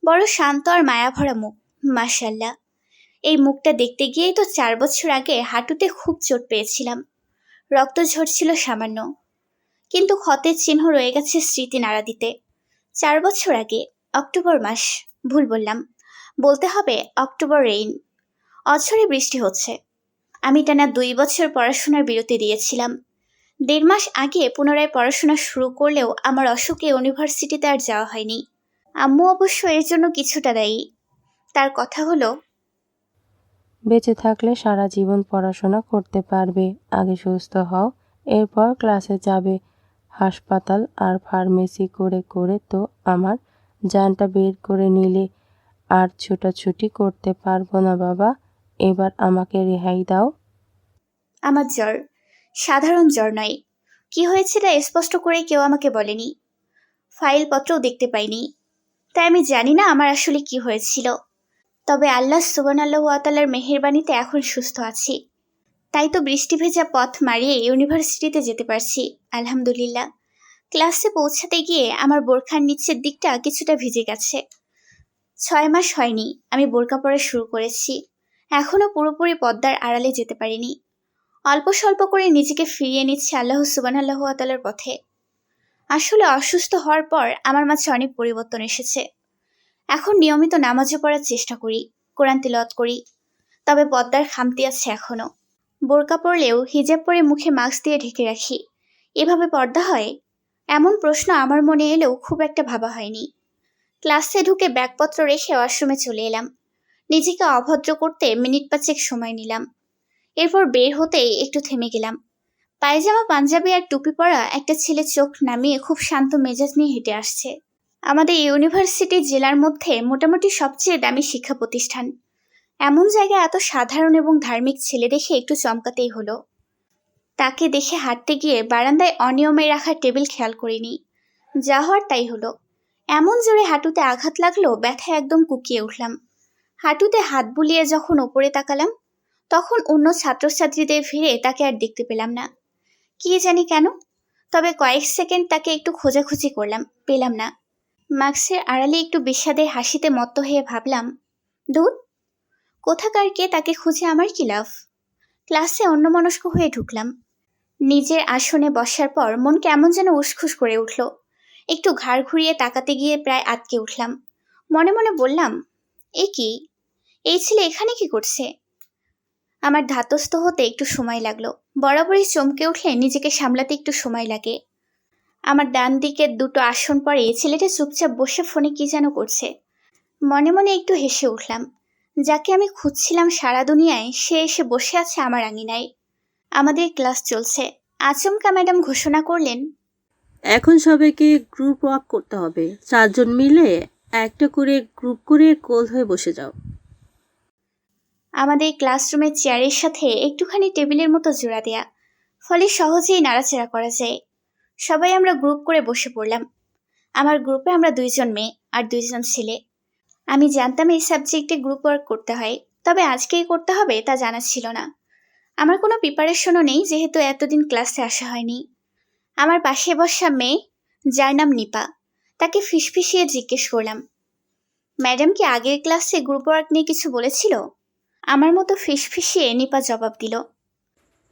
বড় শান্ত আর মায়াভরা মুখ, মাশাআল্লাহ। এই মুখটা দেখতে গিয়েই তো 4 বছর আগে হাঁটুতে খুব চোট পেয়েছিলাম। রক্ত ঝরছিল সামান্য, কিন্তু ক্ষতের চিহ্ন রয়ে গেছে স্মৃতি নাড়া দিতে। 4 বছর আগে, অক্টোবর মাস। ভুল বললাম, বলতে হবে অক্টোবর রেইন। অঝরে বৃষ্টি হচ্ছে। আমি টানা 2 বছর পড়াশোনার বিরতি দিয়েছিলাম। 1.5 মাস আগে পুনরায় পড়াশোনা শুরু করলেও আমার অসুখে ইউনিভার্সিটিতে আর যাওয়া হয়নি। আম্মু অবশ্য এর জন্য কিছুটা দায়ী। তার কথা হলো, বেঁচে থাকলে সারা জীবন পড়াশোনা করতে পারবে। আগে সুস্থ হও, এরপর ক্লাসে যাবে। হাসপাতাল আর ফার্মেসি করে করে তো আমার জানটা বের করে নিলে। আর ছুটাছুটি করতে পারবো না বাবা, এবার আমাকে রেহাই দাও। আমার জ্বর, সাধারণ জ্বর নয়। কি হয়েছিল স্পষ্ট করে কেউ আমাকে বলেনি, ফাইলপত্রও দেখতে পাইনি। তাই আমি জানি না আমার আসলে কি হয়েছিল। তবে আল্লাহ সুবহানাল্লাহু ওয়া তাআলার মেহেরবানিতে এখন সুস্থ আছি। তাই তো বৃষ্টি ভেজা পথ মারিয়ে ইউনিভার্সিটিতে যেতে পারছি, আলহামদুলিল্লাহ। ক্লাসে পৌঁছাতে গিয়ে আমার বোরখার নিচের দিকটা কিছুটা ভিজে গেছে। 6 মাস হয়নি আমি বোরকা পরা শুরু করেছি, এখনো পুরোপুরি পর্দার আড়ালে যেতে পারিনি। অল্প স্বল্প করে নিজেকে ফিরিয়ে নিচ্ছে আল্লাহ সুবহানাল্লাহু ওয়া তাআলার পথে। আসলে অসুস্থ হওয়ার পর আমার মাঝে অনেক পরিবর্তন এসেছে। এখন নিয়মিত নামাজও পড়ার চেষ্টা করি, কোরআন তিলাওয়াত করি। তবে পর্দার খামতি আছে এখনো। বোরকা পরলেও হিজাব পরে মুখে মাস্ক দিয়ে ঢেকে রাখি। এভাবে পর্দা হয়? এমন প্রশ্ন আমার মনে এলেও খুব একটা ভাবা হয়নি। ক্লাসে ঢুকে ব্যাগপত্র রেখে ওয়াশরুমে চলে এলাম। নিজেকে অভদ্র করতে মিনিট 5 সময় নিলাম। এরপর বের হতেই একটু থেমে গেলাম। পায়জামা পাঞ্জাবি আর টুপি পরা একটা ছেলে চোখ নামিয়ে খুব শান্ত মেজাজ নিয়ে হেঁটে আসছে। আমাদের ইউনিভার্সিটি জেলার মধ্যে মোটামুটি সবচেয়ে দামি শিক্ষা প্রতিষ্ঠান। এমন জায়গায় এত সাধারণ এবং ধার্মিক ছেলে দেখে একটু চমকাতেই হলো। তাকে দেখে হাঁটতে গিয়ে বারান্দায় অনিয়মে রাখা টেবিল খেয়াল করিনি। যা হওয়ার তাই হলো। এমন জোরে হাঁটুতে আঘাত লাগলো, ব্যথায় একদম কুকিয়ে উঠলাম। হাঁটুতে হাত বুলিয়ে যখন ওপরে তাকালাম, তখন অন্য ছাত্রছাত্রীদের ভিড়ে তাকে আর দেখতে পেলাম না। কি জানি কেন, তবে কয়েক সেকেন্ড তাকে একটু খোঁজাখুঁজি করলাম, পেলাম না। মাস্কের আড়ালে একটু বিষাদের হাসিতে মত্ত হয়ে ভাবলাম, ধুর, কোথাকার কে, তাকে খুঁজে আমার কি লাভ। ক্লাসে অন্যমনস্ক হয়ে ঢুকলাম। নিজের আসনে বসার পর মন কেমন যেন উসখুস করে উঠল। একটু ঘাড় ঘুরিয়ে তাকাতে গিয়ে প্রায় আটকে উঠলাম। মনে মনে বললাম, এ কি, এই ছেলে এখানে কি করছে? আমার ধাতস্থ হতে একটু সময় লাগলো। বরাবরই চমকে উঠলে নিজেকে সামলাতে একটু সময় লাগে। আমার ডান দিকের দুটো আসন পরে ছেলেটা চুপচাপ বসে ফোনে কি যেন করছে। মনে মনে একটু হেসে উঠলাম। যাকে আমি খুঁজছিলাম সারা দুনিয়ায়, সে এসে বসে আছে আমার আঙিনায়। আমাদের ক্লাস চলছে। আচমকা ম্যাডাম ঘোষণা করলেন, এখন সবাইকে গ্রুপ ওয়ার্ক করতে হবে। 4 জন মিলে একটা করে গ্রুপ করে কোল হয়ে বসে যাও। আমাদের ক্লাসরুমের চেয়ারের সাথে একটুখানি টেবিলের মতো জোড়া দেয়া, ফলে সহজেই নাড়াচাড়া করা যায়। সবাই আমরা গ্রুপ করে বসে পড়লাম। আমার গ্রুপে আমরা 2 জন মেয়ে আর 2 জন ছেলে। আমি জানতাম এই সাবজেক্টে গ্রুপ ওয়ার্ক করতে হয়, তবে আজকেই করতে হবে তা জানা ছিল না। আমার কোনো প্রিপারেশনও নেই, যেহেতু এতদিন ক্লাসে আসা হয়নি। আমার পাশে বসা মেয়ে, যার নাম নিপা, তাকে ফিসফিসিয়ে জিজ্ঞেস করলাম, ম্যাডাম কি আগের ক্লাসে গ্রুপ ওয়ার্ক নিয়ে কিছু বলেছিল? আমার মতো ফিসফিসিয়ে নিপা জবাব দিল,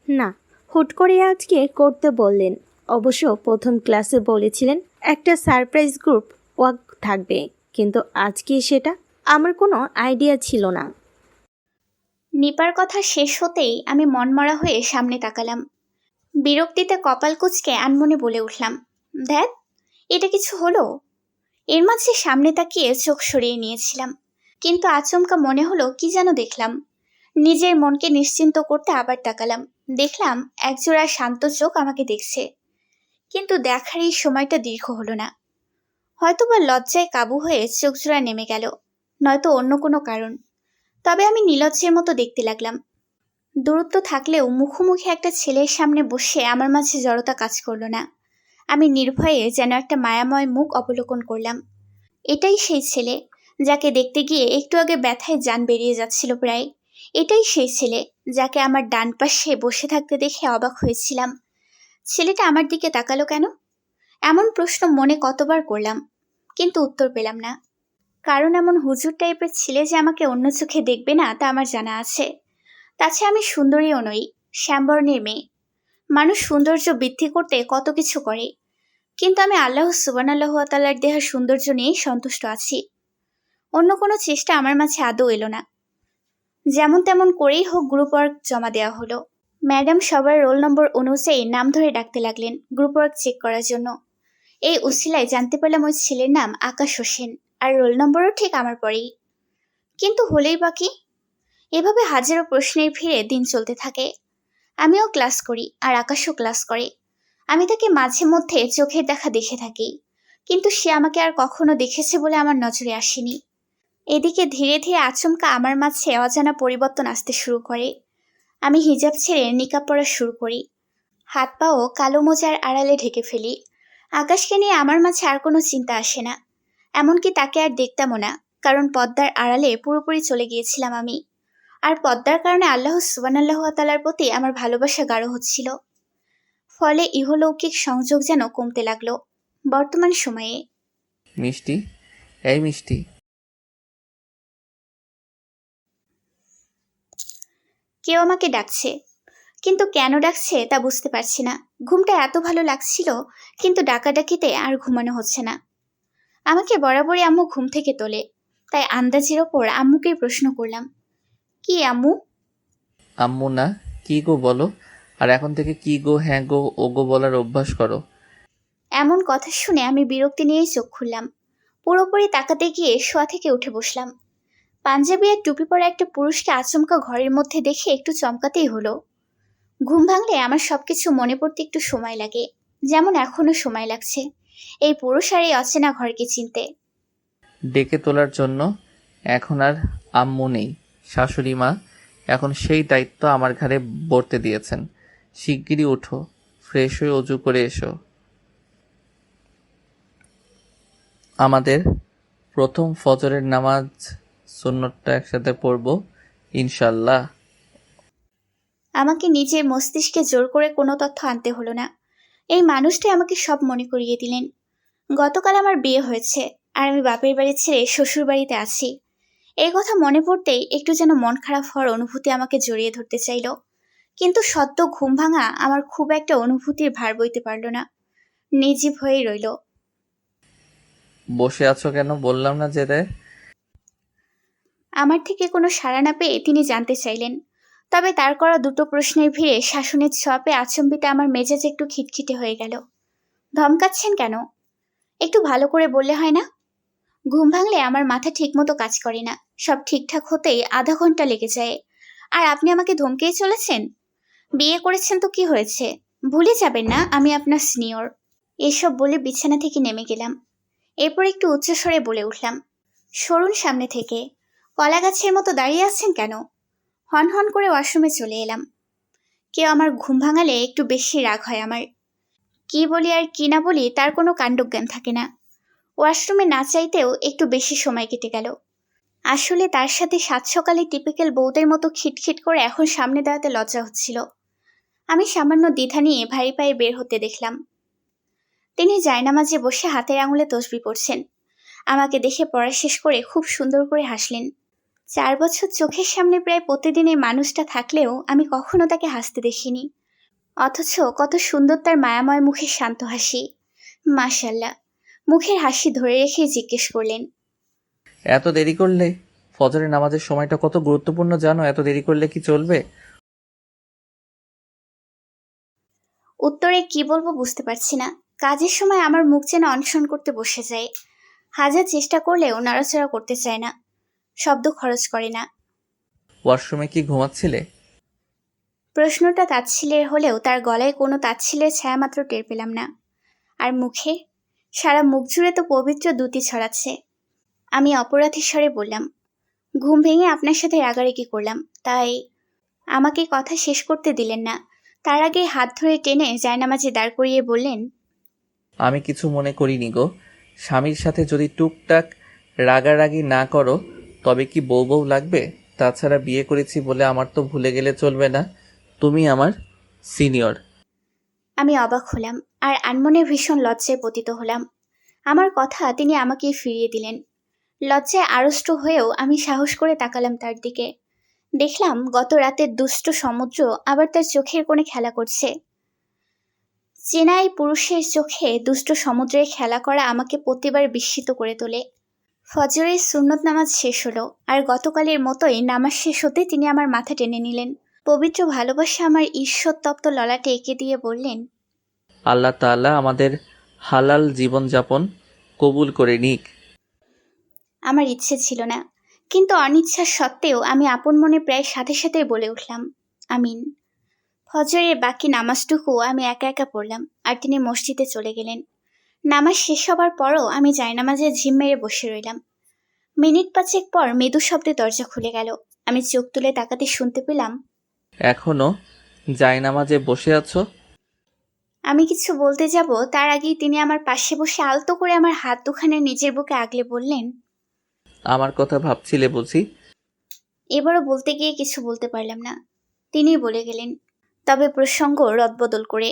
না, হুট করে আজকে করতে বললেন। অবশ্য প্রথম ক্লাসে বলেছিলেন একটা সারপ্রাইজ গ্রুপ ওয়ার্ক থাকবে, কিন্তু আজকে সেটা আমার কোনো আইডিয়া ছিল না। নিপার কথা শেষ হতেই আমি মনমরা হয়ে সামনে তাকালাম। বিরক্তিতে কপাল কুঁচকে আনমনে বলে উঠলাম, ধ্যাত, এটা কিছু হলো? এর মাঝে সামনে তাকিয়ে চোখ সরিয়ে নিয়েছিলাম, কিন্তু আচমকা মনে হলো কি যেন দেখলাম। নিজের মনকে নিশ্চিন্ত করতে আবার তাকালাম। দেখলাম একজোড়া শান্ত চোখ আমাকে দেখছে, কিন্তু দেখার এই সময়টা দীর্ঘ হলো না। হয়তোবা লজ্জায় কাবু হয়ে চোখজোড়া নেমে গেল, নয়তো অন্য কোনো কারণ। তবে আমি নির্লজ্জের মতো দেখতে লাগলাম। দূরত্ব থাকলেও মুখোমুখি একটা ছেলের সামনে বসে আমার মাঝে জড়তা কাজ করলো না। আমি নির্ভয়ে যেন একটা মায়াময় মুখ অবলোকন করলাম। এটাই সেই ছেলে, যাকে দেখতে গিয়ে একটু আগে ব্যথায় জান বেরিয়ে যাচ্ছিল প্রায়। এটাই সেই ছেলে, যাকে আমার ডান পাশে বসে থাকতে দেখে অবাক হয়েছিলাম। ছেলেটা আমার দিকে তাকালো কেন? এমন প্রশ্ন মনে কতবার করলাম, কিন্তু উত্তর পেলাম না। কারণ এমন হুজুর টাইপের ছেলে যে আমাকে অন্য চোখে দেখবে না তা আমার জানা আছে। তাছাড়া আমি সুন্দরীও নই, শ্যামবর্ণের মেয়ে। মানুষ সৌন্দর্য বৃদ্ধি করতে কত কিছু করে, কিন্তু আমি আল্লাহ সুবহানাহু ওয়া তাআলার দেহের সৌন্দর্য নিয়েই সন্তুষ্ট আছি। অন্য কোনো চেষ্টা আমার মাঝে আদৌ এলো না। যেমন তেমন করেই হোক গ্রুপ ওয়ার্ক জমা দেওয়া হলো। ম্যাডাম সবার রোল নম্বর অনুযায়ী নাম ধরে ডাকতে লাগলেন গ্রুপ ওয়ার্ক চেক করার জন্য। এই উসিলায় জানতে পারলাম ওই ছেলের নাম আকাশ হোসেন, আর রোল নম্বরও ঠিক আমার পরেই। কিন্তু হলেই বা কি? এভাবে হাজারো প্রশ্নের ভিড়ে দিন চলতে থাকে। আমিও ক্লাস করি আর আকাশও ক্লাস করে। আমি তাকে মাঝে মধ্যে চোখের দেখা দেখে থাকি, কিন্তু সে আমাকে আর কখনো দেখেছে বলে আমার নজরে আসেনি। এদিকে ধীরে ধীরে আচমকা আমার মাঝে অজানা পরিবর্তন আসতে শুরু করে। আমি হিজাব ছেড়ে নিকাব পরা শুরু করি। হাত পাও কালো মোজার আড়ালে ঢেকে ফেলি। আকাশকে নিয়ে আমার মাঝে আর কোনো চিন্তা আসে না, এমনকি তাকে আর দেখতামও না, কারণ পর্দার আড়ালে পুরোপুরি চলে গিয়েছিলাম আমি। আর পর্দার কারণে আল্লাহ সুবহানাহু ওয়া তাআলার প্রতি আমার ভালোবাসা গাঢ় হচ্ছিল। ফলে ইহলৌকিক সংযোগ যেন কমতে লাগলো। বর্তমান সময়ে মিষ্টি, এই মিষ্টি। কেউ আমাকে ডাকছে, কিন্তু কেন ডাকছে তা বুঝতে পারছি না। ঘুমটা এত ভালো লাগছিল, কিন্তু ডাকাডাকিতে আর ঘুমানো হচ্ছে না। আমাকে বরাবরই আম্মু ঘুম থেকে তোলে, তাই আন্দাজের ওপর আম্মুকেই প্রশ্ন করলাম, কি আম্মু? আম্মু না, কি গো বলো। আর এখন থেকে কি গো, হ্যাঁ গো, ও গো বলার অভ্যাস করো। এমন কথা শুনে আমি বিরক্তি নিয়েই চোখ খুললাম। পুরোপুরি তাকাতে গিয়ে শোয়া থেকে উঠে বসলাম। পাঞ্জাবি আর টুপি পরা একটা পুরুষকে আচমকা ঘরের মধ্যে দেখে একটু চমকাতেই হলো। ঘুম ভাঙলে আমার সবকিছু মনে পড়তে একটু সময় লাগে, যেমন এখনো সময় লাগছে এই পুরুষ আর এই অচেনা ঘরকে চিনতে। ডেকে তোলার জন্য এখন আর আম্মু নেই, শাশুড়ি মা এখন সেই দায়িত্ব আমার ঘাড়ে বর্তে দিয়েছেন। শিগগিরই ওঠো, ফ্রেশ হয়ে অজু করে এসো। আমাদের প্রথম ফজরের নামাজ সুন্নতটা একসাথে পড়ব ইনশাল্লাহ। আমাকে নিজের মস্তিষ্কে জোর করে কোনো তথ্য আনতে হলো না। এই মানুষটাই আমাকে সব মনে করিয়ে দিলেন। গতকাল আমার বিয়ে হয়েছে, আর আমি বাপের বাড়ি ছেড়ে শ্বশুর বাড়িতে আছি। এই কথা মনে পড়তেই একটু যেন মন খারাপ হওয়ার অনুভূতি আমাকে জড়িয়ে ধরতে চাইল, কিন্তু সদ্য ঘুম ভাঙা আমার খুব একটা অনুভূতির ভার বইতে পারল না। নির্জীব হয়েই রইল। বসে আছো কেন? বললাম না যেতে? আমার থেকে কোনো সাড়া না পেয়ে তিনি জানতে চাইলেন। তবে তার করা দুটো প্রশ্নের ভিড়ে শাসনের ছোঁয়াপে আচম্বিতে আমার মেজাজ একটু খিটখিটে হয়ে গেল। ধমকাচ্ছেন কেন? একটু ভালো করে বললে হয় না? ঘুম ভাঙলে আমার মাথা ঠিকমতো কাজ করে না। সব ঠিকঠাক হতেই আধা ঘন্টা লেগে যায়। আর আপনি আমাকে ধমকেই চলেছেন? বিয়ে করেছেন তো কি হয়েছে? ভুলে যাবেন না আমি আপনার সিনিয়র। এসব বলে বিছানা থেকে নেমে গেলাম। এরপর একটু উচ্চস্বরে বলে উঠলাম, সরুন সামনে থেকে। কলা গাছের মতো দাঁড়িয়ে আছেন কেন? হন হন করে ওয়াশরুমে চলে এলাম। কেউ আমার ঘুম ভাঙালে একটু বেশি রাগ হয় আমার। কি বলি আর কি না বলি তার কোনো কাণ্ডজ্ঞান থাকে না। ওয়াশরুমে না চাইতেও একটু বেশি সময় কেটে গেল। আসলে তার সাথে সাত সকালে টিপিক্যাল বউদের মতো খিটখিট করে এখন সামনে দাঁড়াতে লজ্জা হচ্ছিল। আমি সামান্য দ্বিধা নিয়ে ভারী পায়ে বের হতে দেখলাম। তিনি জায়নামাজে বসে হাতের আঙুলে তসবি পড়ছেন। আমাকে দেখে পড়া শেষ করে খুব সুন্দর করে হাসলেন। 4 বছর চোখের সামনে প্রায় প্রতিদিন এই মানুষটা থাকলেও আমি কখনো তাকে হাসতে দেখিনি। অথচ কত সুন্দর তার মায়াময় মুখের শান্ত হাসি। মাশাল্লাহ। মুখের হাসি ধরে রেখে জিজ্ঞেস করলেন, এত দেরি করলে? ফজরের নামাজের সময়টা কত গুরুত্বপূর্ণ জানো? এত দেরি করলে কি চলবে? উত্তরে কি বলবো বুঝতে পারছি না। কাজের সময় আমার মুখ যেন অনশন করতে বসে যায়। হাজার চেষ্টা করলেও নড়াচড়া করতে চায় না, শব্দ খরচ করে না। ওয়াশরুমে কি ঘুমাচ্ছিলে? প্রশ্নটা তাচ্ছিল্যের হলেও তার গলায় কোনো তাচ্ছিল্যের ছায়া মাত্র টের পেলাম না। আর মুখে, সারা মুখ জুড়ে তো পবিত্র দ্যুতি ছড়াচ্ছে। আমি অপরাধী স্বরে বললাম, ঘুম ভেঙে আপনার সাথে রাগারাগি করলাম, তাই। আমাকে কথা শেষ করতে দিলেন না। তার আগে হাত ধরে টেনে জায়নামাজে দাঁড় করিয়ে বললেন, আমি কিছু মনে করিনি গো। স্বামীর সাথে যদি টুকটাক রাগারাগি না করো তবে কি বউ বউ লাগবে? তাছাড়া বিয়ে করেছি বলে আমার তো ভুলে গেলে চলবে না, তুমি আমার সিনিয়র। আমি অবাক হলাম আর আনমনে ভীষণ লজ্জায় পতিত হলাম। আমার কথা তিনি আমাকে ফিরিয়ে দিলেন। লজ্জায় আড়ষ্ট হয়েও আমি সাহস করে তাকালাম তার দিকে। দেখলাম গত রাতের দুষ্ট সমুদ্র আবার তার চোখের কোণে খেলা করছে। চেনা এই পুরুষের চোখে দুষ্ট সমুদ্রে খেলা করা আমাকে প্রতিবার বিস্মিত করে তোলে। ফজরের সুন্নত নামাজ শেষ হলো, আর গতকালের মতোই নামাজ শেষ হতে তিনি আমার মাথা টেনে নিলেন। পবিত্র ভালোবাসা আমার ঈশ্বরতপ্ত ললাটে এঁকে দিয়ে বললেন, আল্লাহ তাআলা আমাদের হালাল জীবনযাপন কবুল করে নিক। আমার ইচ্ছে ছিল না, কিন্তু অনিচ্ছা সত্ত্বেও আমি আপন মনে প্রায় সাথে সাথে বলে উঠলাম, আমিন। ফজরের বাকি নামাজটুকু আমি একা একা পড়লাম, আর তিনি মসজিদে চলে গেলেন। নামাজ শেষ হবার পরও আমি জায়নামাজে ঝিম মেরে বসে রইলাম। মিনিট 5 পর মৃদু শব্দে দরজা খুলে গেল। আমি চোখ তুলে তাকাতে শুনতে পেলাম, এখনো জায়নামাজে বসে আছো? আমি কিছু বলতে যাব তার আগেই তিনি আমার পাশে বসে আলতো করে আমার হাত দুখানে নিজের বুকে আগলে বললেন, আমার কথা ভাবছিলে বুঝি? এবারও বলতে গিয়ে কিছু বলতে পারলাম না। তিনিই বলে গেলেন, তবে প্রসঙ্গ রদবদল করে,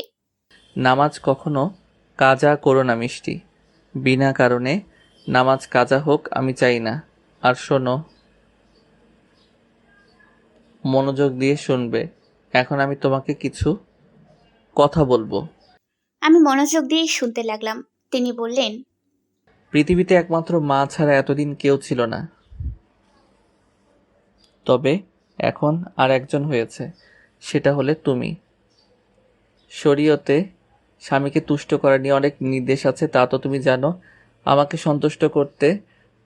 নামাজ কখনো কাজা করো না মিষ্টি। বিনা কারণে নামাজ কাজা হোক আমি চাই না। আর শোনো, মনোযোগ দিয়ে শুনবে। এখন আমি তোমাকে কিছু কথা বলবো। আমি মনোযোগ দিয়ে শুনতে লাগলাম। তিনি বললেন, পৃথিবীতে একমাত্র মা ছাড়া এতদিন কেউ ছিল না, তবে এখন আর একজন হয়েছে, সেটা হলে তুমি। শরীয়তে স্বামীকে তুষ্ট করা নিয়ে অনেক নির্দেশ আছে, তা তো তুমি জানো। আমাকে সন্তুষ্ট করতে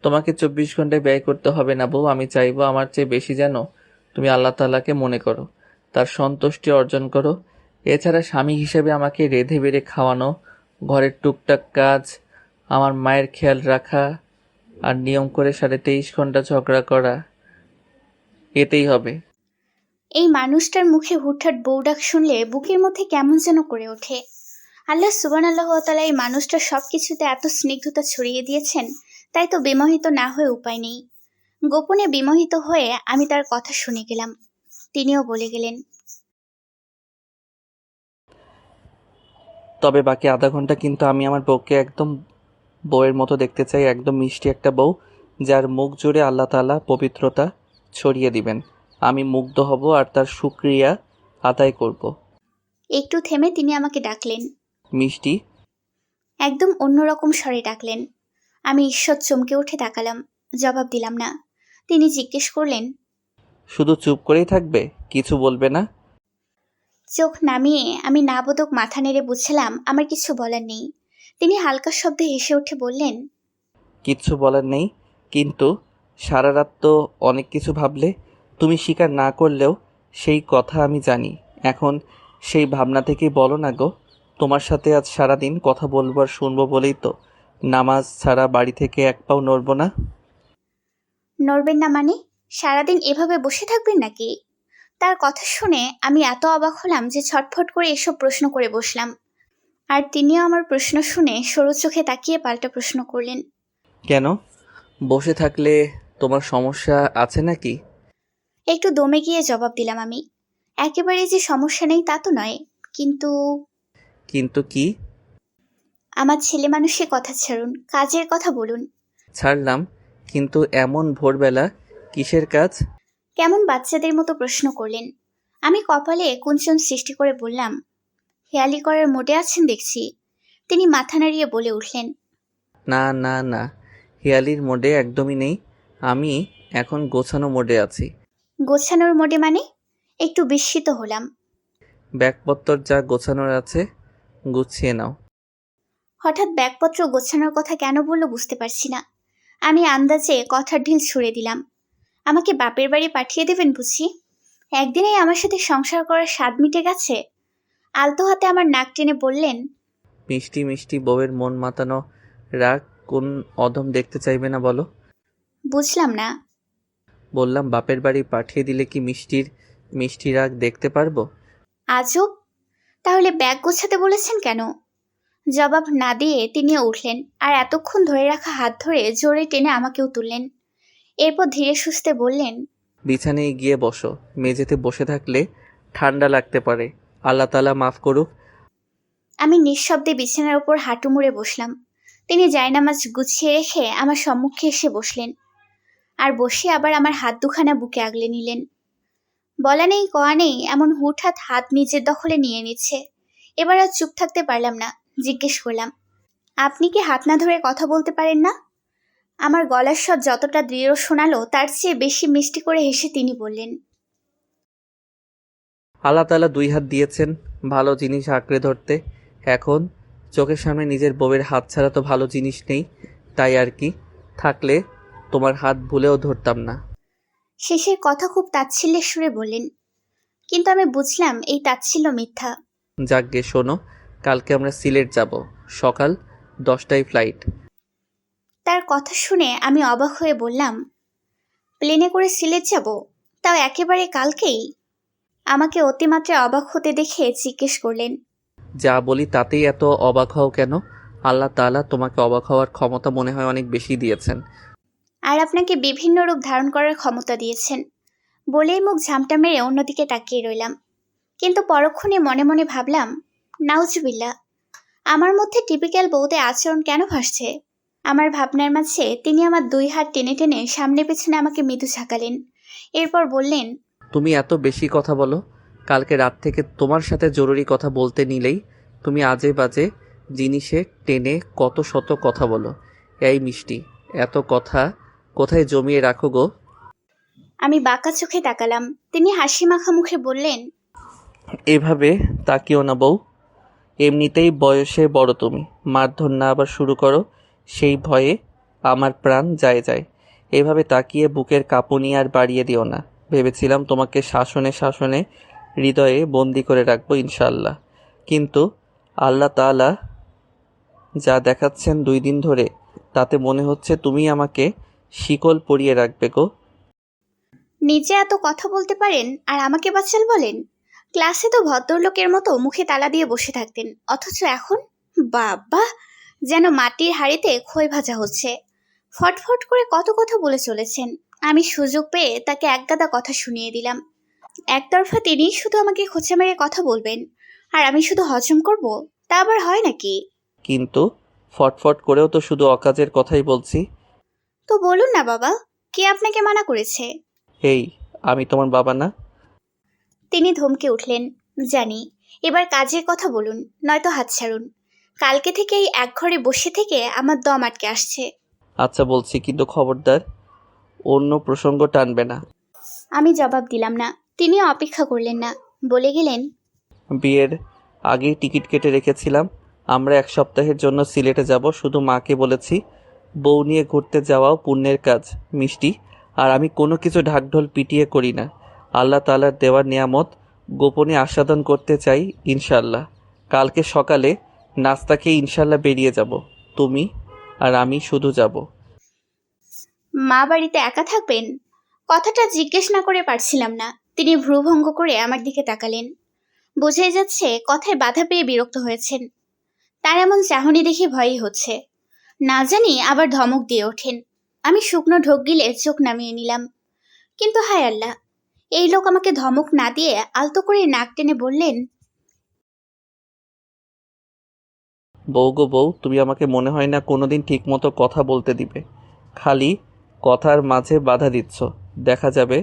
তোমাকে 24 ঘন্টায় ব্যয় করতে হবে না বউ। আমি চাইবো আমার চেয়ে বেশি যেন তুমি আল্লাহ তাআলাকে মনে করো, তার সন্তুষ্টি অর্জন করো। এছাড়া স্বামী হিসেবে আমাকে রেঁধে বেড়ে খাওয়ানো, ঘরের টুকটাক কাজ, আমার মায়ের খেয়াল রাখা, আর নিয়ম করে 23.5 ঘন্টা ঝগড়া করা, এতেই হবে। এই মানুষটার মুখে হুটহাট বউ ডাক শুনলে বুকের মধ্যে কেমন যেন করে ওঠে। আল্লাহ সুবহানাল্লাহু ওয়া তাআলা এই মানুষটার সবকিছুতে এত স্নিগ্ধতা ছড়িয়ে দিয়েছেন, তাই তো বিমোহিত না হয়ে উপায় নেই। গোপনে বিমোহিত হয়ে আমি তার কথা শুনে গেলাম। তিনিও বলে গেলেন, তবে বাকি আধা ঘন্টা কিন্তু আমি আমার বউকে একদম বউয়ের মতো দেখতে চাই, একদম মিষ্টি একটা বউ, যার মুখ জুড়ে আল্লাহ তাআলা পবিত্রতা ছড়িয়ে দিবেন। আমি মুগ্ধ হব আর তার শুকরিয়া আদায় করব। একটু থেমে তিনি আমাকে ডাকলেন। মিষ্টি। একদম অন্যরকম স্বরে ডাকলেন। আমি ঈষৎ চমকে উঠে তাকালাম, জবাব দিলাম না। তিনি জিজ্ঞেস করলেন, শুধু চুপ করেই থাকবে, কিছু বলবে না? চোখ নামিয়ে আমি নাবোধক মাথা নেড়ে বুঝলাম আমার কিছু বলার নেই। তিনি হালকা শব্দে হেসে উঠে বললেন, কিচ্ছু বলার নেই, কিন্তু সারা রাত তো অনেক কিছু ভাবলে, তুমি স্বীকার না করলেও সেই কথা আমি জানি। এখন সেই ভাবনা থেকেই বলো না গো। তোমার সাথে আজ সারাদিন কথা বলবো আর শুনবো বলেই তো নামাজ ছাড়া বাড়ি থেকে এক পাও নড়বো না। নড়বেন না মানে? সারাদিন এভাবে বসে থাকবেন নাকি? তার কথা শুনে আমি এত অবাক হলাম যে ছটফট করে এসব প্রশ্ন করে বসলাম। আর তিনিও আমার প্রশ্ন শুনে সরু চোখে তাকিয়ে পাল্টা প্রশ্ন করলেন। কেন? বসে থাকলে তোমার সমস্যা আছে নাকি? একটু দমে গিয়ে জবাব দিলাম আমি। একেবারে যে সমস্যা নেই তা তো নয়, কিন্তু কিন্তু কি? আমার ছেলে মানুষের কথা ছাড়ুন, কাজের কথা বলুন। ছাড়লাম, কিন্তু এমন ভোরবেলা কিসের কাজ? কেমন বাচ্চাদের মতো প্রশ্ন করলেন। আমি কপালে কুঞ্চন সৃষ্টি করে বললাম, হেয়ালি করার মোটে আছেন দেখছি। তিনি মাথা নাড়িয়ে বলে উঠলেন, না না না, হেয়ালির মোডে একদমই নেই। আমি এখন গোছানো মোডে আছি। গোছানোর মোডে মানে? একটু বিস্মিত হলাম। ব্যাগপত্তর যা গোছানোর আছে গুছিয়ে নাও। হঠাৎ ব্যাগপত্র গোছানোর কথা কেন বললো বুঝতে পারছি না। আমি আন্দাজে কথার ঢিল ছুড়ে দিলাম, আমাকে বাপের বাড়ি পাঠিয়ে দেবেন বুঝি? একদিনেই আমার সাথে সংসার করার স্বাদ মিটে গেছে? আলতো হাতে আমার নাক টেনে বললেন, মিষ্টি মিষ্টি বউয়ের মন মাতানো রাগ কোন অধম দেখতে চাইবে না বলো? বুঝলাম না। বললাম বাপের বাড়ি পাঠিয়ে দিলে কি মিষ্টির মিষ্টি রাগ দেখতে পারবো? আজব, তাহলে ব্যাগ গোছাতে বলেছেন কেন? জবাব না দিয়ে তিনিও উঠলেন আর এতক্ষণ ধরে রাখা হাত ধরে জোরে টেনে আমাকেও তুললেন। এরপর ধীরে সুস্থে বললেন, বিছানায় গিয়ে বসো। মেঝেতে বসে থাকলে ঠান্ডা লাগতে পারে, আল্লাহ তাআলা মাফ করুক। আমি নিঃশব্দে বিছানার উপর হাঁটু মুড়ে বসলাম। তিনি জায়নামাজ গুছিয়ে রেখে আমার সম্মুখে এসে বসলেন আর বসে আবার আমার হাত দুখানা বুকে আগলে নিলেন। বলা নেই কওয়া নেই, এমন হুটহাট হাত নিজের দখলে নিয়ে নিচ্ছে। এবার আর চুপ থাকতে পারলাম না, জিজ্ঞেস করলাম, আপনি কি হাত না ধরে কথা বলতে পারেন না? আমার গলার স্বর যতটা দৃঢ় শোনালো তার চেয়ে বেশি মিষ্টি করে হেসে তিনি বললেন, আল্লাহ তাআলা দুই হাত দিয়েছেন ভালো জিনিস আঁকড়ে ধরতে। এখন চোখের সামনে নিজের বউয়ের হাত ছাড়া তো ভালো জিনিস নেই, তাই আর কি। থাকলে তোমার হাত ভুলেও ধরতাম না। শেষের কথা খুব তাচ্ছিল্যের সুরে বললেন, কিন্তু আমি বুঝলাম এই তাচ্ছিল্য মিথ্যা। যাকগে শোনো, কালকে আমরা সিলেট যাব, সকাল 10টায় ফ্লাইট। তার কথা শুনে আমি অবাক হয়ে বললাম, প্লেনে করে সিলেট যাব, তাও একেবারে কালকেই? আমাকে অতিমাত্রায় অবাক হতে দেখে জিজ্ঞেস করলেন, যা বলি তাতেই এত অবাক হও কেন? আল্লাহ তাআলা তোমাকে অবাক হওয়ার ক্ষমতা মনে হয় অনেক বেশি দিয়েছেন। আর আপনাকে বিভিন্ন রূপ ধারণ করার ক্ষমতা দিয়েছেন। বলেই মুখ ঝামটা মেরে অন্যদিকে তাকিয়ে রইলাম। কিন্তু পরক্ষণে মনে মনে ভাবলাম, নাউজুবিল্লাহ, আমার মধ্যে টিপিক্যাল বউদের আচরণ কেন ভাসছে? আমার ভাবনার মাঝে তিনি আমার দুই হাত টেনে টেনে সামনে পেছনে আমাকে মৃদু ঝাঁকালেন। এরপর বললেন, তুমি এত বেশি কথা বলো। কালকে রাত থেকে তোমার সাথে জরুরি কথা বলতে নিলেই তুমি আজে বাজে জিনিসে টেনে কত শত কথা বলো। এই মিষ্টি, এত কথা কোথায় জমিয়ে রাখো গো? আমি বাঁকা চোখে তাকালাম। তিনি হাসি মাখা মুখে বললেন, এভাবে তাকিও না বউ, এমনিতেই বয়সে বড় তুমি। মারধর না আবার শুরু করো, সেই ভয়ে আমার প্রাণ যায় যায়। এভাবে তাকিয়ে বুকের কাঁপুনি আর বাড়িয়ে দিও না। ভেবেছিলাম তোমাকে শাসনে শাসনে হৃদয়ে বন্দি করে রাখবো ইনশাআল্লাহ, কিন্তু আল্লাহ তাআলা যা দেখাচ্ছেন 2 দিন ধরে, তাতে মনে হচ্ছে তুমি আমাকে শিকল পরিয়ে রাখবে গো। নিজে এত কথা বলতে পারেন আর আমাকে বাচাল বলেন? ক্লাসে তো ভদ্রলোকের মতো মুখে তালা দিয়ে বসে থাকতেন, অথচ এখন বাবা, যেন মাটির হাঁড়িতে খই ভাজা হচ্ছে। ফটফট করে কত কথা বলে চলেছেন। আমি সুযোগ পেয়ে তাকে একগাদা কথা শুনিয়ে দিলাম। একতরফা তিনি শুধু আমাকে খোঁচা মেরে কথা বলবেন আর আমি শুধু হজম করব, তা আবার হয় নাকি? কিন্তু ফটফট করেও তো শুধু অকাজের কথাই বলছি। তো বলুন না বাবা, কে আপনাকে মানা করেছে? এই, আমি তোমার বাবা না? তিনি ধমকে উঠলেন। জানি, এবার কাজের কথা বলুন, নয়তো হাত ছাড়ুন। কালকে থেকে এই এক ঘরে বসে থেকে আমার দম আটকে আসছে। আচ্ছা বলছি, কিন্তু খবরদার অন্য প্রসঙ্গ টানবে না। আমি জবাব দিলাম না। তিনি অপেক্ষা করলেন না, বলে গেলেন, বিয়ের আগেই টিকিট কেটে রেখেছিলাম। আমরা 1 সপ্তাহের জন্য সিলেটে যাব। শুধু মাকে বলেছি বউ নিয়ে ঘুরতে যাওয়াও পুণ্যের কাজ মিষ্টি। আর আমি কোনো কিছু ঢাকঢোল পিটিয়ে করি না। আল্লাহ তাআলার দেওয়ার নিয়ামত গোপনে আস্বাদন করতে চাই ইনশাল্লাহ। কালকে সকালে নাস্তা খেয়ে ইনশাল্লাহ বেরিয়ে যাব। তুমি আর আমি শুধু যাব। মা বাড়িতে একা থাকবেন? কথাটা জিজ্ঞেস না করে পারছিলাম না। তিনি ভ্রুভঙ্গ করে আমার দিকে তাকালেন। বোঝাই যাচ্ছে কথায় বাধা পেয়ে বিরক্ত হয়েছেন। তার এমন চাহনি দেখে ভয়ই হচ্ছে। না জানি আবার ধমক দিয়ে ওঠেন। আমি শুকনো ঢোক গিলে চোখ নামিয়ে নিলাম। কিন্তু হায় আল্লাহ, এই লোক আমাকে ধমক না দিয়ে আলতো করে নাক টেনে বললেন, বউ গো বউ, তুমি আমাকে মনে হয় না কোনোদিন ঠিকমতো কথা বলতে দিবে। খালি কথার মাঝে বাধা দিচ্ছ। দেখা যাবে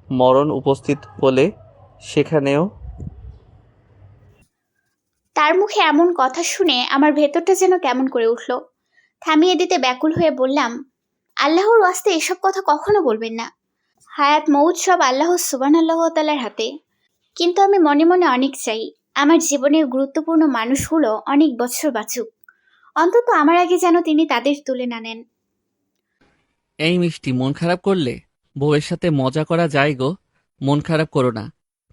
মরণ উপস্থিত হলে সেখানেও। তার মুখে এমন কথা শুনে আমার ভেতরটা যেন কেমন করে উঠল। থামিয়ে দিতে ব্যাকুল হয়ে বললাম, আল্লাহর ওয়াস্তে এসব কথা কখনো বলবেন না। হায়াত মৌত সব আল্লাহ সুবহানাল্লাহু ওয়া তাআলার হাতে। কিন্তু আমি মনে মনে অনেক চাই আমার জীবনের গুরুত্বপূর্ণ মানুষগুলো অনেক বছর বাঁচুক। অন্তত আমার আগে যেন তিনি তাদের তুলে না নেন। এই মিষ্টি, মন খারাপ করলে বউয়ের সাথে মজা করা যায় গো। মন খারাপ করো না।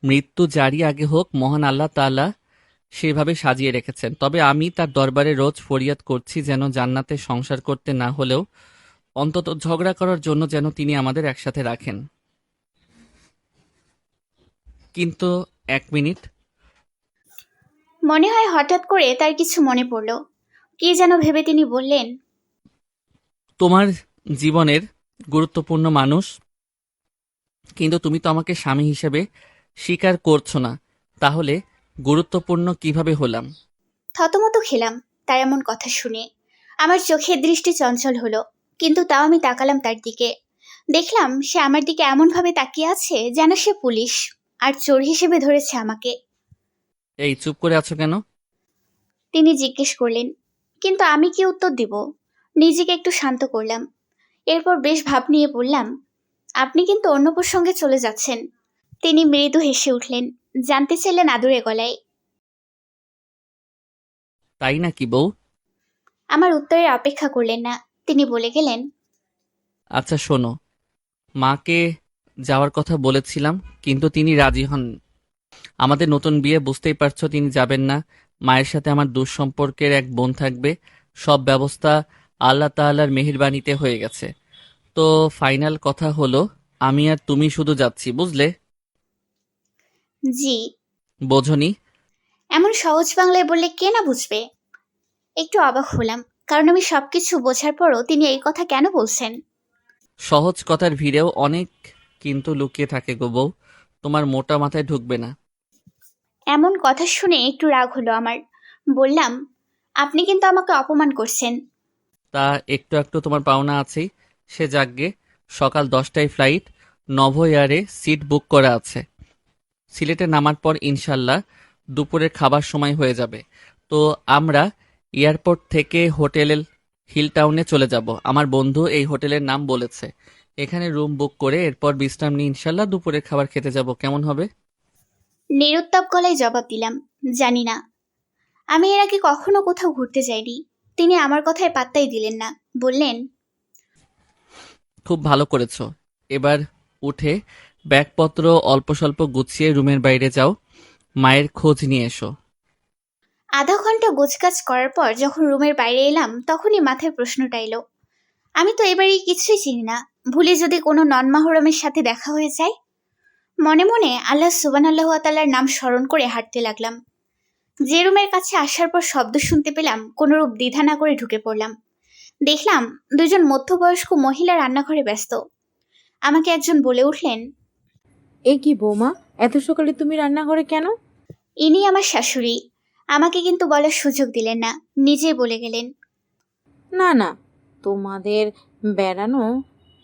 মৃত্যু জারি আগে হোক, মহান আল্লাহ তাআলা সেভাবে সাজিয়ে রেখেছেন। তবে আমি তার দরবারে রোজ ফরিয়াদ করছি যেন জান্নাতে সংসার করতে না হলেও অন্তত ঝগড়া করার জন্য যেন তিনি আমাদের একসাথে রাখেন। কিন্তু 1 মিনিট। মনে হয় হঠাৎ করে তার কিছু মনে পড়ল। কি যেন ভেবে তিনি বললেন, তোমার জীবনের গুরুত্বপূর্ণ মানুষ, কিন্তু তুমি তো আমাকে স্বামী হিসেবে স্বীকার করছো না। তাহলে গুরুত্বপূর্ণ কিভাবে হলাম? থতমত খেলাম তার এমন কথা শুনে। আমার চোখের দৃষ্টি চঞ্চল হলো, কিন্তু তাও আমি তাকালাম তার দিকে। দেখলাম সে আমার দিকে এমনভাবে তাকিয়ে আছে যেন সে পুলিশ আর চোর হিসেবে ধরেছে আমাকে। এই, চুপ করে আছো কেন? তিনি জিজ্ঞেস করলেন, কিন্তু আমি কি উত্তর দিব? নিজেকে একটু শান্ত করলাম। এরপর বেশ ভাব নিয়ে বললাম, আপনি কিন্তু অন্য প্রসঙ্গে চলে যাচ্ছেন। তিনি মৃদু হেসে উঠলেন, জানতে চাইলেন আদুরে গলায়। তাই নাকি বউ? আমার উত্তরের অপেক্ষা করলেন না, তিনি বলে গেলেন, আচ্ছা শোনো, মাকে যাওয়ার কথা বলেছিলাম কিন্তু তিনি রাজি হন। আমাদের নতুন বিয়ে, বুঝতেই পারছো, তিনি যাবেন না। মায়ের সাথে আমার দুঃসম্পর্কের এক বোন থাকবে। সব ব্যবস্থা আল্লাহ তাআলার মেহেরবানিতে হয়ে গেছে। তো ফাইনাল কথা হলো আমি আর তুমি শুধু যাচ্ছি, বুঝলে? জি। বোঝনি? এমন সহজ বাংলায় বললে কে না বুঝবে? একটু অবাক হলাম, কারণ আমি সবকিছু বোঝার পরও তিনি এই কথা কেন বলছেন। সহজ কথার ভিড়েও অনেক কিন্তু লুকিয়ে থাকে গো বউ। তোমার মোটা মাথায় ঢুকবে না। এমন কথা শুনে একটু রাগ হলো আমার। বললাম, আপনি কিন্তু আমাকে অপমান করছেন। তা একটু একটু তোমার পাওনা আছেই। সে যাকগে, সকাল 10টায় ফ্লাইট, নভো এয়ারে সিট বুক করা আছে। সিলেটে নামার পর ইনশাল্লাহ দুপুরের খাবার সময় হয়ে যাবে। তো আমরা এয়ারপোর্ট থেকে হোটেল হিল টাউনে চলে যাব। আমার বন্ধু এই হোটেলের নাম বলেছে। এখানে রুম বুক করে এরপর বিশ্রাম নিয়ে ইনশাল্লাহ দুপুরের খাবার খেতে যাব। কেমন হবে? নিরুত্তাপ গলায় জবাব দিলাম, জানি না। আমি এর আগে কখনো কোথাও ঘুরতে যাইনি। তিনি আমার কথায় পাত্তাই দিলেন না, বললেন, খুব ভালো করেছো। এবার উঠে ব্যাগপত্র অল্প স্বল্প গুছিয়ে রুমের বাইরে যাও, মায়ের খোঁজ নিয়ে এসো। আধা ঘন্টা গোছগাছ করার পর যখন রুমের বাইরে এলাম তখনই মাথায় প্রশ্নটা এলো, আমি তো এবারই কিছুই চিনি না। ভুলে যদি কোনো নন-মাহরমের সাথে দেখা হয়ে যায়। মনে মনে আল্লাহ সুবহানাল্লাহু ওয়া তাআলার নাম স্মরণ করে হাঁটতে লাগলাম। যে রুমের কাছে আসার পর শব্দ শুনতে পেলাম, কোনোরূপ দ্বিধা না করে ঢুকে পড়লাম। দেখলাম দুজন মধ্যবয়স্ক মহিলা রান্নাঘরে ব্যস্ত। আমাকে একজন বলে উঠলেন, এ কি বৌমা, এত সকালে তুমি রান্নাঘরে কেন? ইনি আমার শাশুড়ি। আমাকে কিন্তু বলার সুযোগ দিলেন না, নিজেই বলে গেলেন। না না, তোমাদের বেড়ানো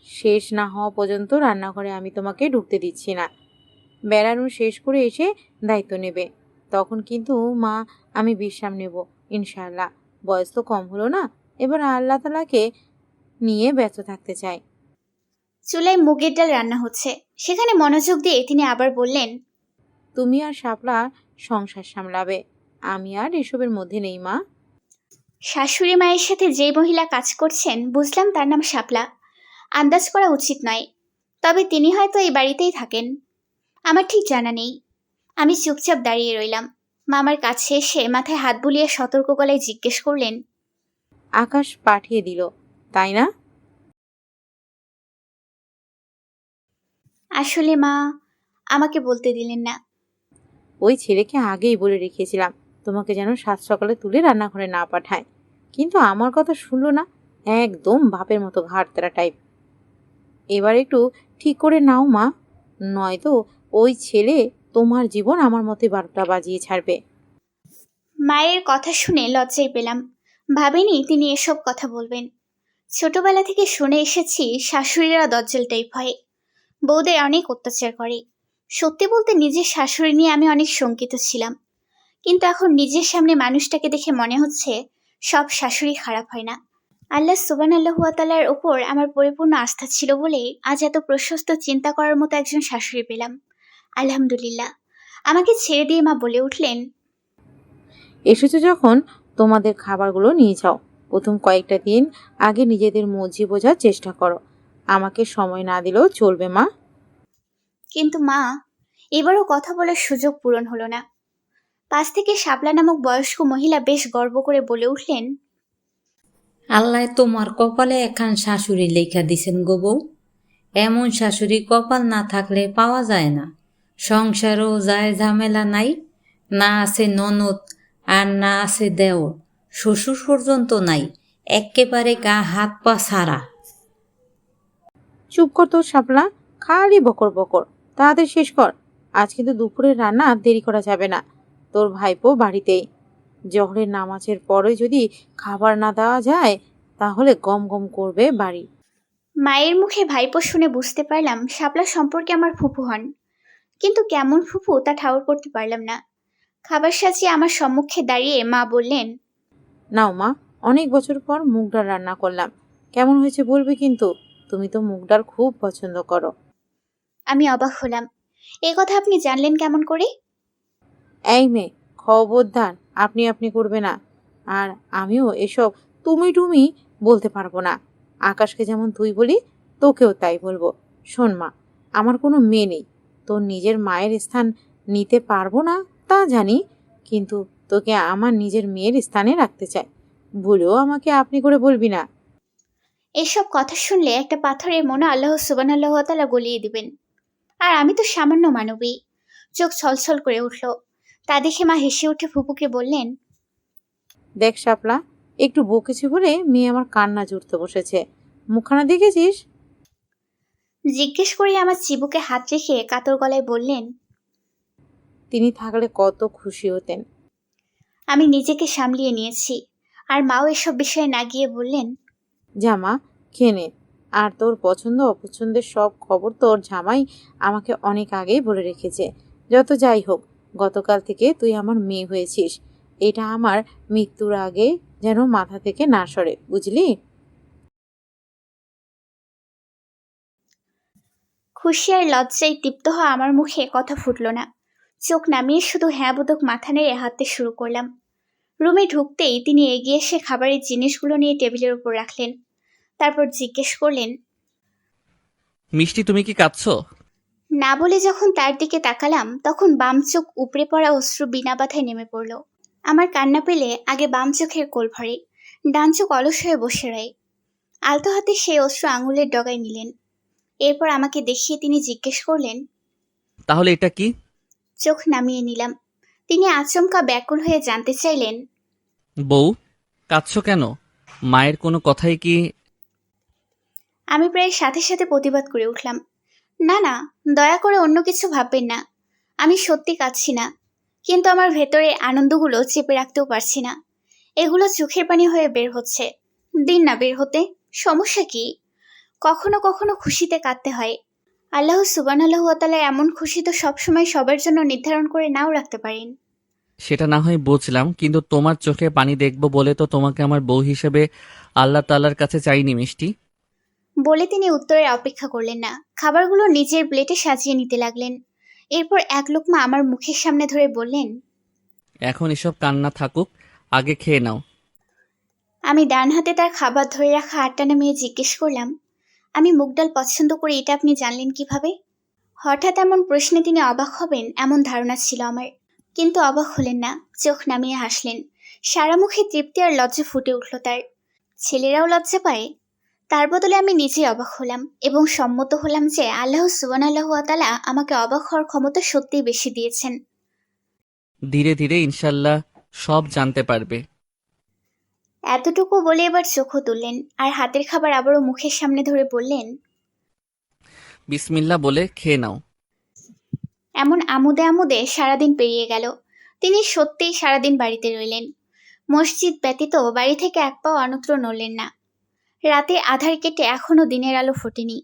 শেষ না হওয়া পর্যন্ত রান্নাঘরে আমি তোমাকে ঢুকতে দিচ্ছি না। বেড়ানো শেষ করে এসে দায়িত্ব নেবে, তখন কিন্তু মা আমি বিশ্রাম নেব ইনশাআল্লাহ। বয়স তো কম হলো না, এবার আল্লাহ তাআলাকে নিয়ে ব্যস্ত থাকতে চাই। চুলায় মুগের ডাল রান্না হচ্ছে, সেখানে মনোযোগ দিয়ে তিনি আবার বললেন, তুমি আর শাপলা সংসার সামলাবে, আমি আর এসবের মধ্যে নেই মা। শাশুড়ি মায়ের সাথে যে মহিলা কাজ করছেন বুঝলাম তার নাম শাপলা। আন্দাজ করা উচিত নয়, তবে তিনি হয়তো এই বাড়িতেই থাকেন। আমার ঠিক জানা নেই। আমি চুপচাপ দাঁড়িয়ে রইলাম। মামার কাছে এসে মাথায় হাত বুলিয়ে সতর্ক গলায় জিজ্ঞেস করলেন, আকাশ পাঠিয়ে দিল তাই না? আসলে মা আমাকে বলতে দিলেন না। ওই ছেলেকে আগেই বলে রেখেছিলাম তোমাকে যেন সাত সকালে তুলে রান্নাঘরে না পাঠায়, কিন্তু আমার কথা শুনলো না। একদম বাপের মতো ঘাড়তেরা টাইপ। এবার একটু ঠিক করে নাও মা, নয়তো ওই ছেলে তোমার জীবন আমার মতে 12টা বাজিয়ে ছাড়বে। মায়ের কথা শুনে লজ্জায় পেলাম। ভাবিনি তিনি এসব কথা বলবেন। ছোটবেলা থেকে শুনে এসেছি শাশুড়িরা দজ্জাল টাইপ হয়, বউদের অনেক অত্যাচার করে। সত্যি বলতে নিজের শাশুড়ি নিয়ে আমি অনেক শঙ্কিত ছিলাম, কিন্তু এখন নিজের সামনে মানুষটাকে দেখে মনে হচ্ছে সব শাশুড়ি খারাপ হয় না। আল্লাহ সুবহানাল্লাহু ওয়া তাআলার ওপর আমার পরিপূর্ণ আস্থা ছিল বলেই আজ এত প্রশস্ত চিন্তা করার মতো একজন শাশুড়ি পেলাম। আলহামদুলিল্লাহ। আমাকে ছেড়ে দিয়ে মা বলে উঠলেন, এসেছো যখন তোমাদের খাবারগুলো নিয়ে যাও। প্রথম কয়েকটা দিন আগে নিজেদের মর্জি বোঝার চেষ্টা করো, আমাকে সময় না দিলেও চলবে মা। কিন্তু মা, এবারও কথা বলার সুযোগ পূরণ হলো না। পাশ থেকে শাপলা নামক বয়স্ক মহিলা বেশ গর্ব করে বলে উঠলেন, আল্লাহ তোমার কপালে এখান শাশুড়ি লেখা দিছেন গো বউ। এমন শাশুড়ি কপাল না থাকলে পাওয়া যায় না। সংসারও যায় ঝামেলা নাই, না আছে ননদ আর না আছে দেওর, শ্বশুর পর্যন্ত নাই, এক্কেবারে গা হাত পা ছাড়া। চুপ কর তো শাপলা, খালি বকর বকর, তাড়াতাড়ি শেষ কর। আজ কিন্তু দুপুরের রান্না দেরি করা যাবে না। তোর ভাইপো বাড়িতেই, জোহরের নামাজের পরে যদি খাবার না দেওয়া যায় তাহলে গম গম করবে বাড়ি। মায়ের মুখে ভাইপো শুনে বুঝতে পারলাম শাপলা সম্পর্কে আমার ফুফু হন, কিন্তু কেমন ফুফু তা ঠাউর করতে পারলাম না। খাবার সাজিয়ে আমার সম্মুখে দাঁড়িয়ে মা বললেন, নাও মা, অনেক বছর পর মুগ ডাল রান্না করলাম, কেমন হয়েছে বলবে কিন্তু। তুমি তো মুগ ডাল খুব পছন্দ করো। আমি অবাক হলাম। এ কথা আপনি জানলেন কেমন করে? এই মেয়ে, খবরদার আপনি আপনি করবে না। আর আমিও এসব তুমি টুমি বলতে পারবো না। আকাশকে যেমন তুই বলি, তোকেও তাই বলবো। শোন মা, আমার কোনো মেয়ে নেই, তোর নিজের মায়ের স্থান নিতে পারবো না তা জানি, কিন্তু তোকে আমার নিজের মেয়ের স্থানে রাখতে চাই। ভুলেও আমাকে আপনি করে বলবি না। এসব কথা শুনলে একটা পাথরের মনে আল্লাহ সুবহানাল্লাহু ওয়া তাআলা গলিয়ে দিবেন। আর আমি তো সামান্য মানবী। চোখ ছলছল করে উঠল। তা দেখে মা হেসে উঠে ফুপুকে বললেন, দেখ শাপলা, একটু বকেছি বলে মেয়ে আমার কান্না জুড়তে বসেছে। মুখখানা দেখেছিস? জিজ্ঞেস করে আমার চিবুকে হাত রেখে কাতর গলায় বললেন, তিনি থাকলে কত খুশি হতেন। আমি নিজেকে সামলিয়ে নিয়েছি। আর মাও এসব বিষয়ে না গিয়ে বললেন, জামা খেয়ে নে। আর তোর পছন্দ অপছন্দের সব খবর তোর জামাই আমাকে অনেক আগেই বলে রেখেছে। যত যাই হোক, গতকাল থেকে তুই আমার মেয়ে হয়েছিস, এটা আমার মৃত্যুর আগে যেন মাথা থেকে না সরে, বুঝলি? খুশি আর লজ্জায় তৃপ্ত হওয়া আমার মুখে কথা ফুটল না। চোখ নামিয়ে শুধু হ্যাঁ বোধক মাথা নেড়ে হাঁটতে শুরু করলাম। রুমে ঢুকতেই তিনি এগিয়ে এসে খাবারের জিনিসগুলো নিয়ে টেবিলের উপর রাখলেন। তারপর জিজ্ঞেস করলেন, মিষ্টি, তুমি কি কাঁদছো? না বলে যখন তার দিকে তাকালাম তখন বাম চোখ উপড়ে পড়া অশ্রু বিনা বাধায় নেমে পড়ল। আমার কান্না পেলে আগে বাম চোখের কোল ভরে, ডান চোখ অলস হয়ে বসে রয়। আলতো হাতে সেই অশ্রু আঙুলের ডগায় নিলেন। এরপর আমাকে দেখিয়ে তিনি জিজ্ঞেস করলেন। তাহলে এটা কি? চোখ নামিয়ে নিলাম। তিনি আচমকা ব্যাকুল হয়ে জানতে চাইলেন। বউ, কাঁদছো কেন? মায়ের কোনো কথাই কি? আমি প্রায় সাথে সাথে প্রতিবাদ করে উঠলাম। না না, দয়া করে অন্য কিছু ভাববেন না। আমি সত্যি কাঁদছি না, কিন্তু আমার ভেতরে আনন্দগুলো চেপে রাখতেও পারছি না। এগুলো চোখের পানি হয়ে বের হচ্ছে। দিন না বের হতে, সমস্যা কি? কখনো কখনো খুশিতে কাঁদতে হয়। আল্লাহ সুবহানাহু ওয়া তাআলা এমন খুশি তো সবসময় সবার জন্য নির্ধারণ করে নাও রাখতে পারেন। সেটা না হয় বুঝলাম, কিন্তু তোমার চোখে পানি দেখবো বলে তো তোমাকে আমার বউ হিসেবে আল্লাহ তাআলার কাছে চাইনি মিষ্টি। বলে তিনি উত্তরের অপেক্ষা করলেন না, খাবারগুলো নিজের প্লেটে সাজিয়ে নিতে লাগলেন। এরপর এক লোকমা আমার মুখের সামনে ধরে বললেন। এখন এসব কান্না থাকুক, আগে খেয়ে নাও। আমি ডান হাতে তার খাবার ধরে রাখা হাতটা নামিয়ে জিজ্ঞেস করলাম, আমি মুগ ডাল পছন্দ করি, এটা আপনি জানলেন কিভাবে? হঠাৎ এমন প্রশ্নে তিনি অবাক হবেন এমন ধারণা ছিল আমার, কিন্তু অবাক হলেন না, চোখ নামিয়ে হাসলেন। সারা মুখে তৃপ্তি আর লজ্জা ফুটে উঠল তার। ছেলেরাও লজ্জা পায়? তার বদলে আমি নিজেই অবাক হলাম এবং সম্মত হলাম যে আল্লাহ সুবহানাহু ওয়া তাআলা আমাকে অবাক হওয়ার ক্ষমতা সত্যিই বেশি দিয়েছেন। ধীরে ধীরে ইনশাল্লাহ সব জানতে পারবে। এতটুকু বলে এবার চোখও তুললেন আর হাতের খাবার আবারও মুখের সামনে ধরে বললেন। বিসমিল্লাহ বলে খেয়ে নাও। এমন আমোদে আমোদে সারাদিন পেরিয়ে গেল। তিনি সত্যিই সারাদিন বাড়িতে রইলেন। মসজিদ ব্যতীত বাড়ি থেকে এক পাও অন্যত্র নড়লেন না। রাতে আধার কেটে এখনো দিনের আলো ফোটেনি।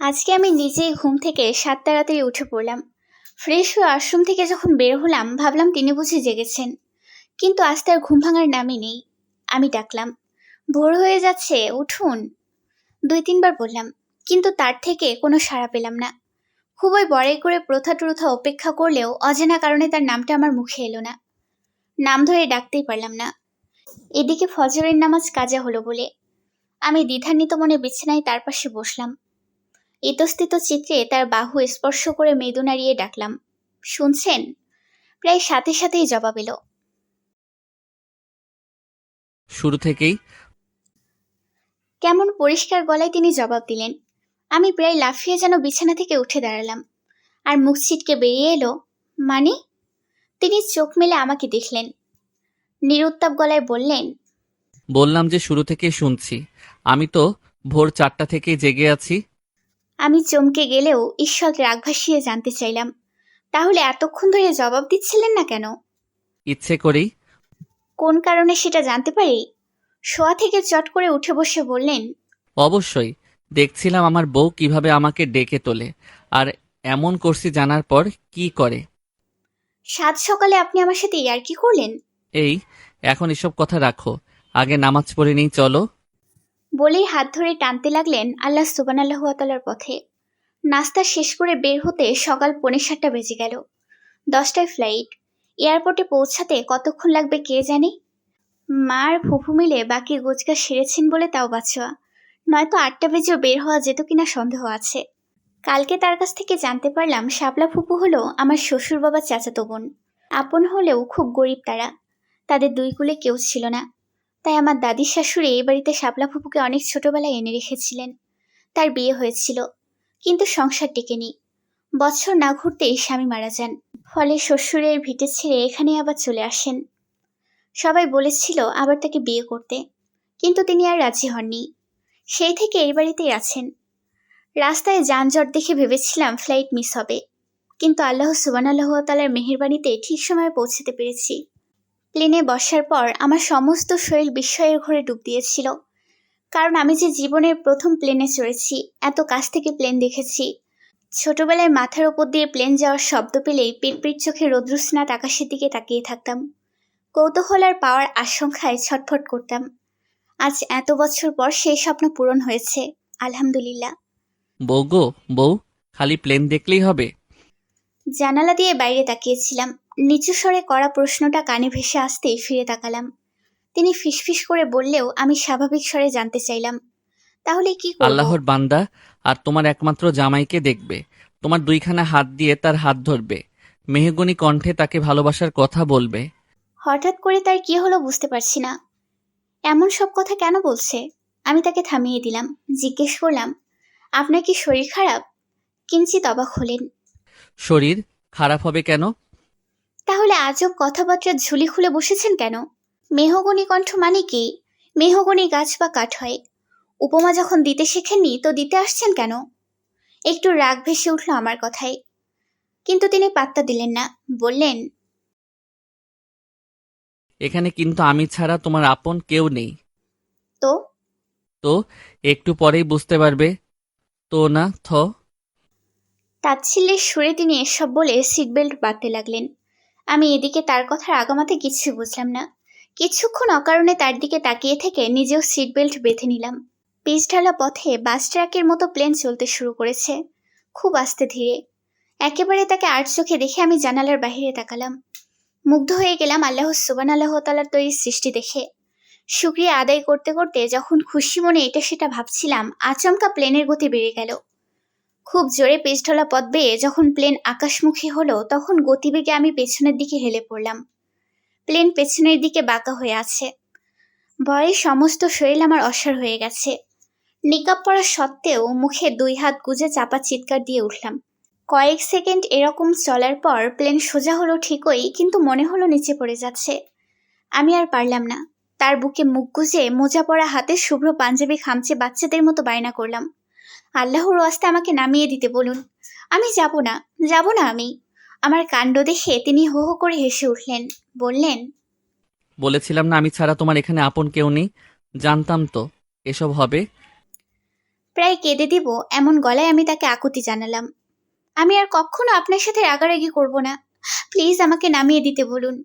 আজকে আমি নিজেই ঘুম থেকে 7টা তাড়াতাড়ি উঠে পড়লাম। ফ্রেশ হয়ে আশ্রম থেকে যখন বের হলাম ভাবলাম তিনি বুঝি জেগেছেন, কিন্তু আজ তার ঘুম ভাঙার নামই নেই। আমি ডাকলাম, ভোর হয়ে যাচ্ছে, উঠুন। 2-3 বার বললাম, কিন্তু তার থেকে কোনো সাড়া পেলাম না। খুবই বড়াই করে প্রথা ট্রথা উপেক্ষা করলেও অজানা কারণে তার নামটা আমার মুখে এলো না। নাম ধরে ডাকতেই পারলাম না। এদিকে ফজরের নামাজ কাজা হলো বলে আমি দ্বিধান্বিত মনে বিছানায় তার পাশে বসলাম। ইতস্থিত চিত্রে তার বাহু স্পর্শ করে মৃদু নাড়িয়ে ডাকলাম, শুনছেন? প্রায় সাথে সাথেই জবাব এলো। শুরু থেকেই? কেমন পরিষ্কার গলায় তিনি জবাব দিলেন। আমি প্রায় লাফিয়ে যেন বিছানা থেকে উঠে দাঁড়ালাম, আর মুখ ছিটকে বেরিয়ে এলো, মানে? তিনি চোখ মেলে আমাকে দেখলেন, নিরুত্তাপ গলায় বললেন। বললাম যে শুরু থেকেই শুনছি। আমি তো ভোর 4টা থেকেই জেগে আছি। আমি চমকে গেলেও ঈশ্বর রাগ ভাসিয়ে জানতে চাইলাম, তাহলে এতক্ষণ ধরে জবাব দিচ্ছিলেন না কেন? ইচ্ছে করেই। কোন কারণে সেটা জানতে পারি? শোয়া থেকে চট করে উঠে বসে বললেন। অবশ্যই, দেখছিলাম আমার বউ কিভাবে আমাকে ডেকে তোলে, আর এমন করছি জানার পর কি করে। সাত সকালে আপনি আমার সাথে ইয়ার্কি করলেন? এই, এখন এসব কথা রাখো, আগে নামাজ পড়ে নিই চলো। বলেই হাত ধরে টানতে লাগলেন আল্লাহ সুবহানাহু ওয়া তাআলার পথে। নাস্তা শেষ করে বের হতে সকাল 7:45 বেজে গেল। 10টায় ফ্লাইট। এয়ারপোর্টে পৌঁছাতে কতক্ষণ লাগবে কে জানে। মা আর ফুফু মিলে বাকি গোছগাছ সেরেছেন বলে তাও বাঁচোয়া, নয়তো 8টা বেজেও বের হওয়া যেত কিনা সন্দেহ আছে। কালকে তার কাছ থেকে জানতে পারলাম শাপলা ফুপু হলো আমার শ্বশুর বাবার চাচাতো বোন। আপন হলেও খুব গরিব তারা, তাদের 2 কুলে কেউ ছিল না। তাই আমার দাদির শাশুড়ি এই বাড়িতে শাপলা ফুপুকে অনেক ছোটবেলায় এনে রেখেছিলেন। তার বিয়ে হয়েছিল, কিন্তু সংসার টেকেনি। বছর না ঘুরতেই স্বামী মারা যান, ফলে শ্বশুরের ভিটে ছেড়ে এখানে আবার চলে আসেন। সবাই বলেছিল আবার তাকে বিয়ে করতে, কিন্তু তিনি আর রাজি হননি। সেই থেকে এই বাড়িতেই আছেন। রাস্তায় যানজট দেখে ভেবেছিলাম ফ্লাইট মিস হবে, কিন্তু আল্লাহ সুবহানাহু ওয়া তাআলার মেহেরবানিতে ঠিক সময়ে পৌঁছতে পেরেছি। প্লেনে বসার পর আমার সমস্ত শরীর বিস্ময়ের ঘোরে ডুব দিয়েছিল, কারণ আমি যে জীবনের প্রথম প্লেনে চড়েছি, এত কাছ থেকে প্লেন দেখেছি। ছোটবেলায় মাথার ওপর দিয়ে প্লেন যাওয়ার শব্দ পেলেই পিটপিট চোখে রৌদ্রস্নাত আকাশের দিকে তাকিয়ে থাকতাম। কৌতূহল আর পাওয়ার আশঙ্কায় ছটফট করতাম। আজ এত বছর পর সেই স্বপ্ন পূরণ হয়েছে, আলহামদুলিল্লাহ। বউ গো, বউ, খালি প্লেন দেখলেই হবে? জানালা দিয়ে বাইরে তাকিয়েছিলাম। নিচু স্বরে করা প্রশ্নটা কানে ভেসে আসতেই ফিরে তাকালাম। তিনি ফিসফিস করে বললেও আমি স্বাভাবিক স্বরে জানতে চাইলাম, তাহলে কি করব? আল্লাহর বান্দা আর তোমার একমাত্র জামাইকে দেখবে, তোমার 2খানা হাত দিয়ে তার হাত ধরবে, মেহগনি কণ্ঠে তাকে ভালোবাসার কথা বলবে। হঠাৎ করে তার কি হলো বুঝতে পারছি না। এমন সব কথা কেন বলছে? আমি তাকে থামিয়ে দিলাম। জিজ্ঞেস করলাম, আপনার কি শরীর খারাপ? কিঞ্চিত অবাক হলেন। শরীর খারাপ হবে কেন? তাহলে আজব কথাবার্তার ঝুলি খুলে বসেছেন কেন? মেহগনি কণ্ঠ মানে কি? মেহগনি গাছ বা কাঠ হয়। উপমা যখন দিতে শেখেননি তো দিতে আসছেন কেন? একটু রাগ ভেসে উঠল আমার কথায়, কিন্তু তিনি পাত্তা দিলেন না। বললেন, এখানে কিন্তু আমি ছাড়া তোমার আপন কেউ নেই। তো? তো একটু পরেই বুঝতে পারবে। তো না থ। তাচ্ছিল্যের সুরে তিনি এসব বলে সিট বেল্ট বাঁধতে লাগলেন। আমি এদিকে তার কথার আগামাতে কিছু বুঝলাম না। কিছুক্ষণ অকারণে তার দিকে তাকিয়ে থেকে নিজেও সিট বেল্ট বেঁধে নিলাম। পিচ ঢালা পথে বাস ট্রাকের মতো প্লেন চলতে শুরু করেছে, খুব আস্তে ধীরে। একেবারে তাকে আর চোখে দেখে আমি জানালার বাইরে তাকালাম। মুগ্ধ হয়ে গেলাম আল্লাহ সুবহানাহু ওয়া তাআলার তৈরি সৃষ্টি দেখে। শুকরিয়া আদায় করতে করতে যখন খুশি মনে এটা সেটা ভাবছিলাম, আচমকা প্লেনের গতি বেড়ে গেল। খুব জোরে পেছঢলা পথ বেয়ে যখন প্লেন আকাশমুখী হলো, তখন গতিবেগে আমি পেছনের দিকে হেলে পড়লাম। প্লেন পেছনের দিকে বাঁকা হয়ে আছে। ভয়ে সমস্ত শরীর আমার অসাড় হয়ে গেছে। নিকাব পরা সত্ত্বেও মুখে 2 হাত গুজে চাপা চিৎকার দিয়ে উঠলাম। কয়েক সেকেন্ড এরকম চলার পর প্লেন সোজা হলো ঠিকই, কিন্তু মনে হলো নিচে পড়ে যাচ্ছে। আমি আর পারলাম না। তার বুকে মুখ গুজে মোজা পরা হাতে শুভ্র পাঞ্জাবি খামচে বাচ্চাদের মতো বায়না করলাম, আল্লাহর ওয়াস্তে আমাকে নামিয়ে দিতে বলুন। আমি যাব না, যাব না আমি। আমার কাণ্ড দেখে তিনি হো হো করে হেসে উঠলেন। বললেন, বলেছিলাম না আমি ছাড়া তোমার এখানে আপন কেউ নেই। জানতাম তো এসব হবে। প্রায় কেঁদে দিব এমন গলায় আমি তাকে আকুতি জানালাম, আমি আর কখনো আপনার সাথে রাগারাগি করব না। প্লিজ আমাকে নামিয়ে দিতে বলুন।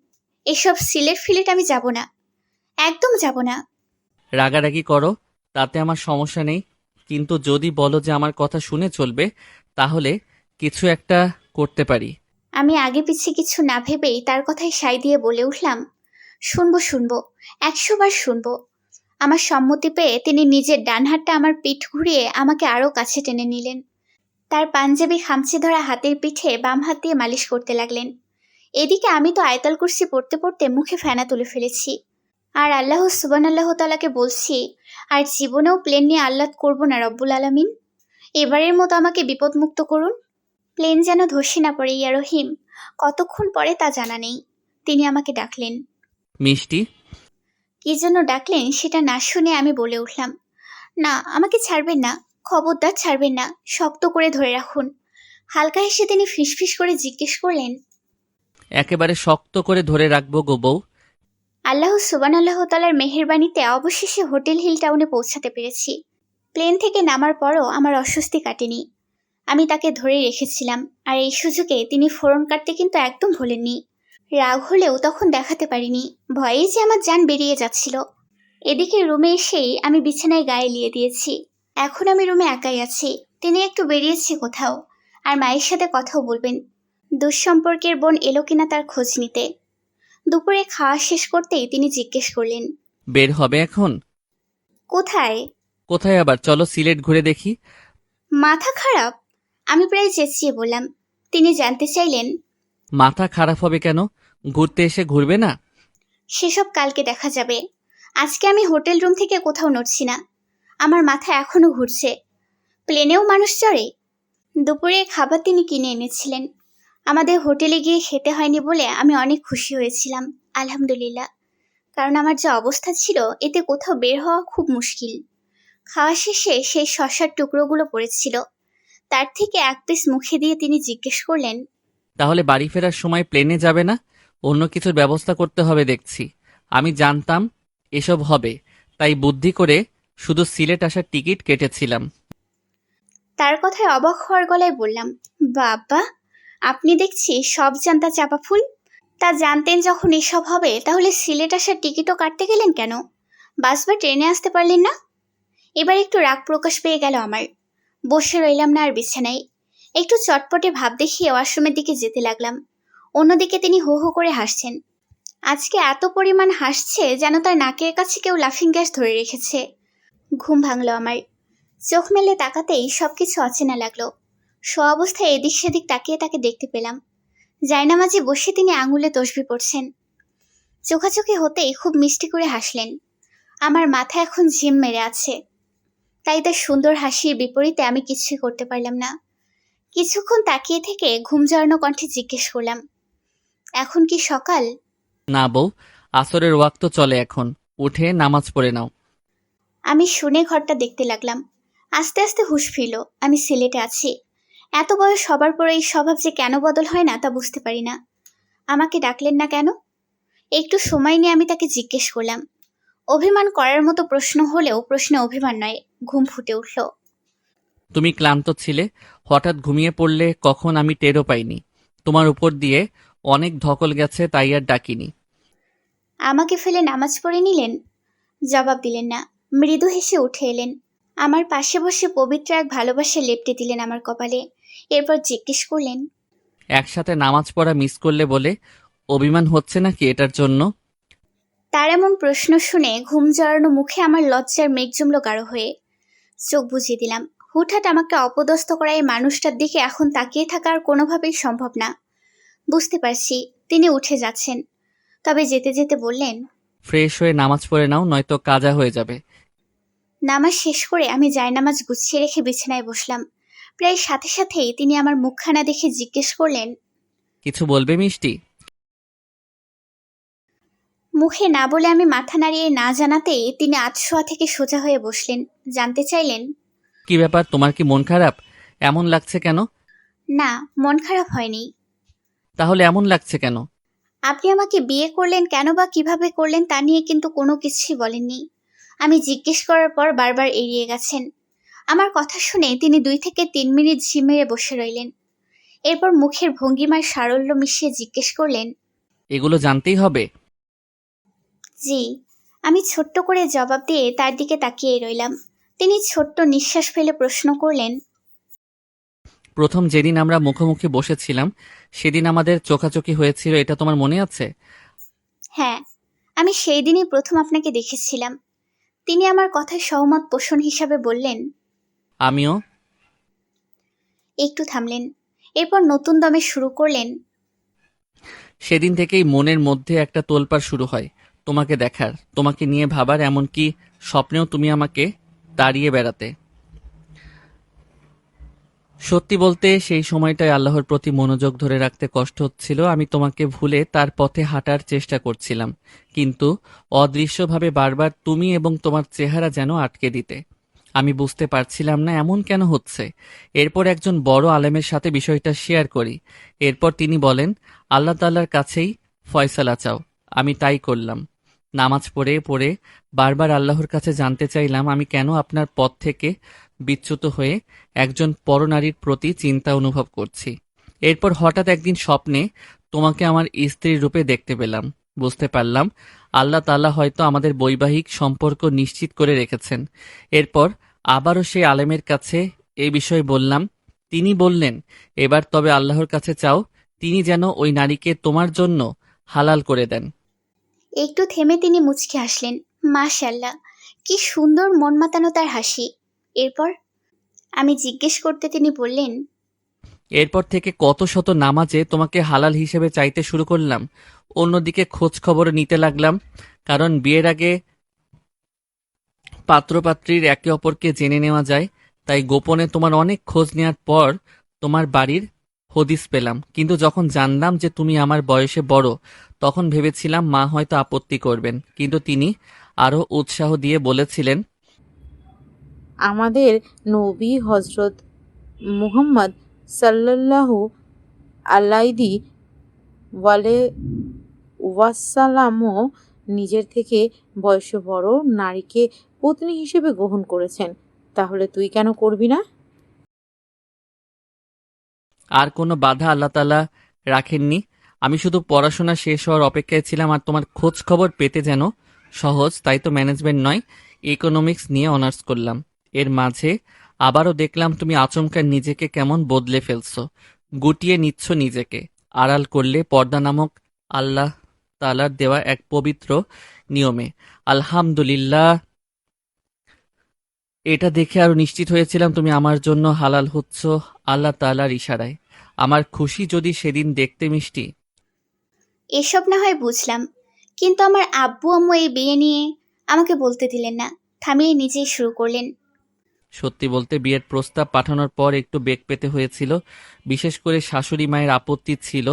এসব সিলেট ফিলেট আমি যাব না, একদম যাব না। রাগারাগি করো, তাতে আমার সমস্যা নেই। কিন্তু যদি বলো যে আমার কথা শুনে চলবে, তাহলে কিছু একটা করতে পারি। আমি আগে পিছে কিছু না ভেবেই তার কথায় সায় দিয়ে বলে উঠলাম, শুনবো শুনবো, 100 বার শুনবো। আমার সম্মতি পেয়ে তিনি নিজের ডান হাতটা আমার পিঠ ঘুরিয়ে আমাকে আরো কাছে টেনে নিলেন। তার পাঞ্জাবি খামচে ধরা হাতের পিঠে বাম হাত দিয়ে মালিশ করতে লাগলেন। এদিকে আমি তো আয়তাল কুরসি পড়তে পড়তে মুখে ফেনা তুলে ফেলেছি, আর আল্লাহ সুবহানাহু ওয়া তাআলাকে বলছি, আর জীবনেও প্লেন নিয়ে আহ্লাদ করব না রব্বুল আলামিন। এবারের মতো আমাকে বিপদমুক্ত করুন। প্লেন যেন ধসে না পড়ে ইয়া রহিম। কতক্ষণ পরে তা জানা নেই। তিনি আমাকে ডাকলেন। মিষ্টি। কি জন্য ডাকলেন সেটা না শুনে আমি বলে উঠলাম, না, আমাকে ছাড়বেন না, খবরদার ছাড়বেন না, শক্ত করে ধরে রাখুন। হালকা হেসে তিনি ফিসফিস করে জিজ্ঞেস করলেন, একেবারে শক্ত করে ধরে রাখবো গো বউ। আল্লাহ সুবহানাহু ওয়া তাআলার মেহেরবানিতে অবশেষে হোটেল হিল টাউনে পৌঁছাতে পেরেছি। প্লেন থেকে নামার পরও আমার অস্বস্তি কাটেনি। আমি তাকে ধরে রেখেছিলাম, আর এই সুযোগে তিনি ফোরন কাটতে কিন্তু একদম ভোলেননি। রাগ হলেও তখন দেখাতে পারিনি, ভয়েই যে আমার জান বেরিয়ে যাচ্ছিল। এদিকে রুমে এসেই আমি বিছানায় গায়ে এলিয়ে দিয়েছি। এখন আমি রুমে একাই আছি। তিনি একটু বেরিয়েছে কোথাও, আর মায়ের সাথে কথাও বলবেন। দুঃসম্পর্কের বোন এলো কিনা তার খোঁজ নিতে। দুপুরে খাওয়া শেষ করতেই তিনি জিজ্ঞেস করলেন, বের হবে এখন? কোথায়? কোথায় আবার, চলো সিলেট ঘুরে দেখি। মাথা খারাপ? আমি প্রায় চেঁচিয়ে বললাম। তিনি জানতে চাইলেন, মাথা খারাপ হবে কেন? ঘুরতে এসে ঘুরবে না? সেসব কালকে দেখা যাবে। আজকে আমি হোটেল রুম থেকে কোথাও নড়ছি না। আমার মাথা এখনো ঘুরছে। প্লেনেও মানুষ চড়ে? দুপুরে খাবার তিনি কিনে এনেছিলেন। আমাদের হোটেলে গিয়ে খেতে হয়নি বলে আমি অনেক খুশি হয়েছিলাম, আলহামদুলিল্লাহ। কারণ আমার যে অবস্থা ছিল, এতে কোথাও বের হওয়া খুব মুশকিল। খাওয়া শেষে সেই শসার টুকরোগুলো পড়েছিল, তার থেকে এক পিস মুখে দিয়ে তিনি জিজ্ঞেস করলেন, তাহলে বাড়ি ফেরার সময় প্লেনে যাবে না? অন্য কিছুর ব্যবস্থা করতে হবে দেখছি। আমি জানতাম এসব হবে, তাই বুদ্ধি করে শুধু সিলেট আসার টিকিট কেটেছিলাম। তার কথায় অবাক হওয়ার গলায় বললাম, বাবা, আপনি দেখছি সব জানতা চাপা ফুল। তা জানতেন যখন এসব হবে, তাহলে সিলেট আসার টিকিটও কাটতে গেলেন কেন? বাস বা ট্রেনে আসতে পারলেন না? এবার একটু রাগ প্রকাশ পেয়ে গেল আমার। বসে রইলাম না আর বিছানায়। একটু চটপটে ভাব দেখিয়ে ওয়াশরুমের দিকে যেতে লাগলাম। অন্যদিকে তিনি হো হো করে হাসছেন। আজকে এত পরিমাণ হাসছে যেন তার নাকের কাছে কেউ লাফিং গ্যাস ধরে রেখেছে। ঘুম ভাঙলো আমার। চোখ মেলে তাকাতেই সবকিছু অচেনা লাগলো। অবস্থায় এদিক সেদিক তাকিয়ে তাকে দেখতে পেলাম। জায়নামাজে বসে তিনি আঙুলে তসবি পড়ছেন। চোখাচোখি হতেই খুব মিষ্টি করে হাসলেন। আমার মাথা এখন ঝিম মেরে আছে। তাই তার সুন্দর হাসির বিপরীতে আমি কিছুই করতে পারলাম না। কিছুক্ষণ তাকিয়ে থেকে ঘুম জড়ানো কণ্ঠে জিজ্ঞেস করলাম, এখন কি সকাল? না বউ, আসরের ওয়াক্ত চলে এখন, উঠে নামাজ পড়ে নাও। আমি শুনে ঘরটা দেখতে লাগলাম। আস্তে আস্তে হুঁশ ফিরল। আমি সিলেটে আছি। এত বয়স হবার পর এই স্বভাব যে কেন বদল হয় না তা বুঝতে পারি না। আমাকে ডাকলেন না কেন? একটু সময় নিয়ে আমি তাকে জিজ্ঞেস করলাম। অভিমান করার মতো প্রশ্ন হলেও প্রশ্নে অভিমান নয়, ঘুম ফুটে উঠল। তুমি ক্লান্ত ছিলে, হঠাৎ ঘুমিয়ে পড়লে কখন আমি টেরও পাইনি। তোমার উপর দিয়ে অনেক ধকল গেছে, তাই আর ডাকিনি। আমাকে ফেলে নামাজ পড়ে নিলেন? জবাব দিলেন না। মৃদু হেসে উঠে এলেন। আমার পাশে বসে পবিত্র এক ভালোবাসা লেপ্টে দিলেন আমার কপালে। এরপর জিজ্ঞেস করলেন, একসাথে নামাজ পড়া মিস করলে বলে অভিমান হচ্ছে নাকি এটার জন্য? তার এমন প্রশ্ন শুনে ঘুম জড়ানো মুখে আমার লজ্জার মেঘ জমল গাঢ় হয়ে। চোখ বুজিয়ে দিলাম। হুটহাট আমাকে অপদস্থ করা এই মানুষটার দিকে এখন তাকিয়ে থাকা আর কোনোভাবেই সম্ভব না। বুঝতে পারছি তিনি উঠে যাচ্ছেন, তবে যেতে যেতে বললেন, ফ্রেশ হয়ে নামাজ পড়ে নাও, নয়তো কাজা হয়ে যাবে। নামাজ শেষ করে আমি জায়নামাজ গুছিয়ে রেখে বিছানায় বসলাম। প্রায় সাথে সাথেই তিনি আমার মুখখানা দেখে জিজ্ঞেস করলেন, কিছু বলবে মিষ্টি? মুখে না বলে আমি মাথা নাড়িয়ে না জানাতেই তিনি আধশোয়া থেকে সোজা হয়ে বসলেন। জানতে চাইলেন, কি ব্যাপার, তোমার কি মন খারাপ? এমন লাগছে কেন? না, মন খারাপ হয়নি। তাহলে এমন লাগছে কেন? আপনি আমাকে বিয়ে করলেন কেন বা কিভাবে করলেন তা নিয়ে কিন্তু কোনো কিছুই বলেননি। আমি জিজ্ঞেস করার পর বারবার এড়িয়ে গেছেন। আমার কথা শুনে তিনি 2 থেকে 3 মিনিট ঝিমিয়ে বসে রইলেন। এরপর মুখের ভঙ্গিমায় সারল্য মিশিয়ে জিজ্ঞেস করলেন, এগুলো জানতেই হবে? জি। আমি ছোট্ট করে জবাব দিয়ে তার দিকে তাকিয়ে রইলাম। তিনি ছোট্ট নিঃশ্বাস ফেলে প্রশ্ন করলেন, প্রথম যেদিন আমরা মুখোমুখি বসেছিলাম সেদিন আমাদের চোখাচোখি হয়েছিল, এটা তোমার মনে আছে? হ্যাঁ, আমি সেই দিনই প্রথম আপনাকে দেখেছিলাম। তিনি আমার কথায় সহমত পোষণ হিসাবে বললেন। আমিও। একটু থামলেন। এরপর নতুন দমে শুরু করলেন, সেদিন থেকেই মনের মধ্যে একটা তোলপাড় শুরু হয় তোমাকে দেখার, তোমাকে নিয়ে ভাবার, এমনকি স্বপ্নেও তুমি আমাকে তাড়িয়ে বেড়াতে। সত্যি বলতে সেই সময়টায় আল্লাহর প্রতি মনোযোগ ধরে রাখতে কষ্ট হচ্ছিল। আমি তোমাকে ভুলে তার পথে হাঁটার চেষ্টা করছিলাম, কিন্তু অদৃশ্যভাবে বারবার তুমি এবং তোমার চেহারা যেন আটকে দিতে। আমি বুঝতে পারছিলাম না এমন কেন হচ্ছে। এরপর একজন বড় আলেমের সাথে বিষয়টা শেয়ার করি। এরপর তিনি বলেন, আল্লাহ তাআলার কাছেই ফয়সালা চাও। আমি তাই করলাম। নামাজ পড়ে পড়ে বারবার আল্লাহর কাছে জানতে চাইলাম আমি কেন আপনার পথ থেকে বিচ্যুত হয়ে একজন পরনারীর প্রতি চিন্তা অনুভব করছি। এরপর হঠাৎ একদিন স্বপ্নে তোমাকে আমার স্ত্রীর রূপে দেখতে পেলাম। বুঝতে পারলাম আল্লাহ তাআলা হয়তো আমাদের বৈবাহিক সম্পর্ক নিশ্চিত করে রেখেছেন। এরপর আবারও সেই আলেমের কাছে এই বিষয়ে বললাম। তিনি বললেন, এবার তবে আল্লাহর কাছে চাও তিনি যেন ওই নারীকে তোমার জন্য হালাল করে দেন। একটু থেমে তিনি মুচকি হাসলেন। মাশাআল্লাহ, কি সুন্দর মন মাতানো তার হাসি। এরপর আমি জিজ্ঞেস করতে তিনি বললেন, এরপর থেকে কত শত নামাজে তোমাকে হালাল হিসেবে চাইতে শুরু করলাম। অন্যদিকে খোঁজ খবর নিতে লাগলাম, কারণ বিয়ের আগে পাত্রপাত্রীর একে অপরকে জেনে নেওয়া যায়। তাই গোপনে তোমার অনেক খোঁজ নেওয়ার পর তোমার বাড়ির হদিস পেলাম। কিন্তু যখন জানলাম যে তুমি আমার বয়সে বড়, তখন ভেবেছিলাম মা হয়তো আপত্তি করবেন, কিন্তু তিনি আরও উৎসাহ দিয়ে বলেছিলেন, আমাদের নবী হজরত মুহাম্মদ সাল্লাল্লাহু আলাইহি ওয়াসাল্লামও নিজের থেকে বয়সে বড় নারীকে পত্নী হিসেবে গ্রহণ করেছেন। তাহলে তুই কেন করবি না? আর কোনো বাধা আল্লাহ তাআলা রাখেননি। আমি শুধু পড়াশোনা শেষ হওয়ার অপেক্ষায় ছিলাম আর তোমার খোঁজ খবর পেতে যেন সহজ, তাই তো ম্যানেজমেন্ট নয়, ইকোনমিক্স নিয়ে অনার্স করলাম। এর মাঝে আবারও দেখলাম তুমি আচমকা নিজেকে কেমন বদলে ফেলছো, গুটিয়ে নিচ্ছ নিজেকে। আড়াল করলে পর্দা নামক আল্লাহ তাআলার দেওয়া এক পবিত্র নিয়মে। আলহামদুলিল্লাহ, এটা দেখে আরো নিশ্চিত হয়েছিলাম তুমি আমার জন্য হালাল হচ্ছ আল্লাহ তাআলার ইশারায়। আমার খুশি যদি সেদিন দেখতে মিষ্টি। এসব না হয় বুঝলাম, কিন্তু আমার আব্বু আম্মু এই বিয়ে নিয়ে আমাকে বলতে দিলেন না। থামিয়ে নিজেই শুরু করলেন, সত্যি বলতে বিয়ের প্রস্তাব পাঠানোর পর একটু বেগ পেতে হয়েছিল। বিশেষ করে শাশুড়ি মায়ের আপত্তি ছিল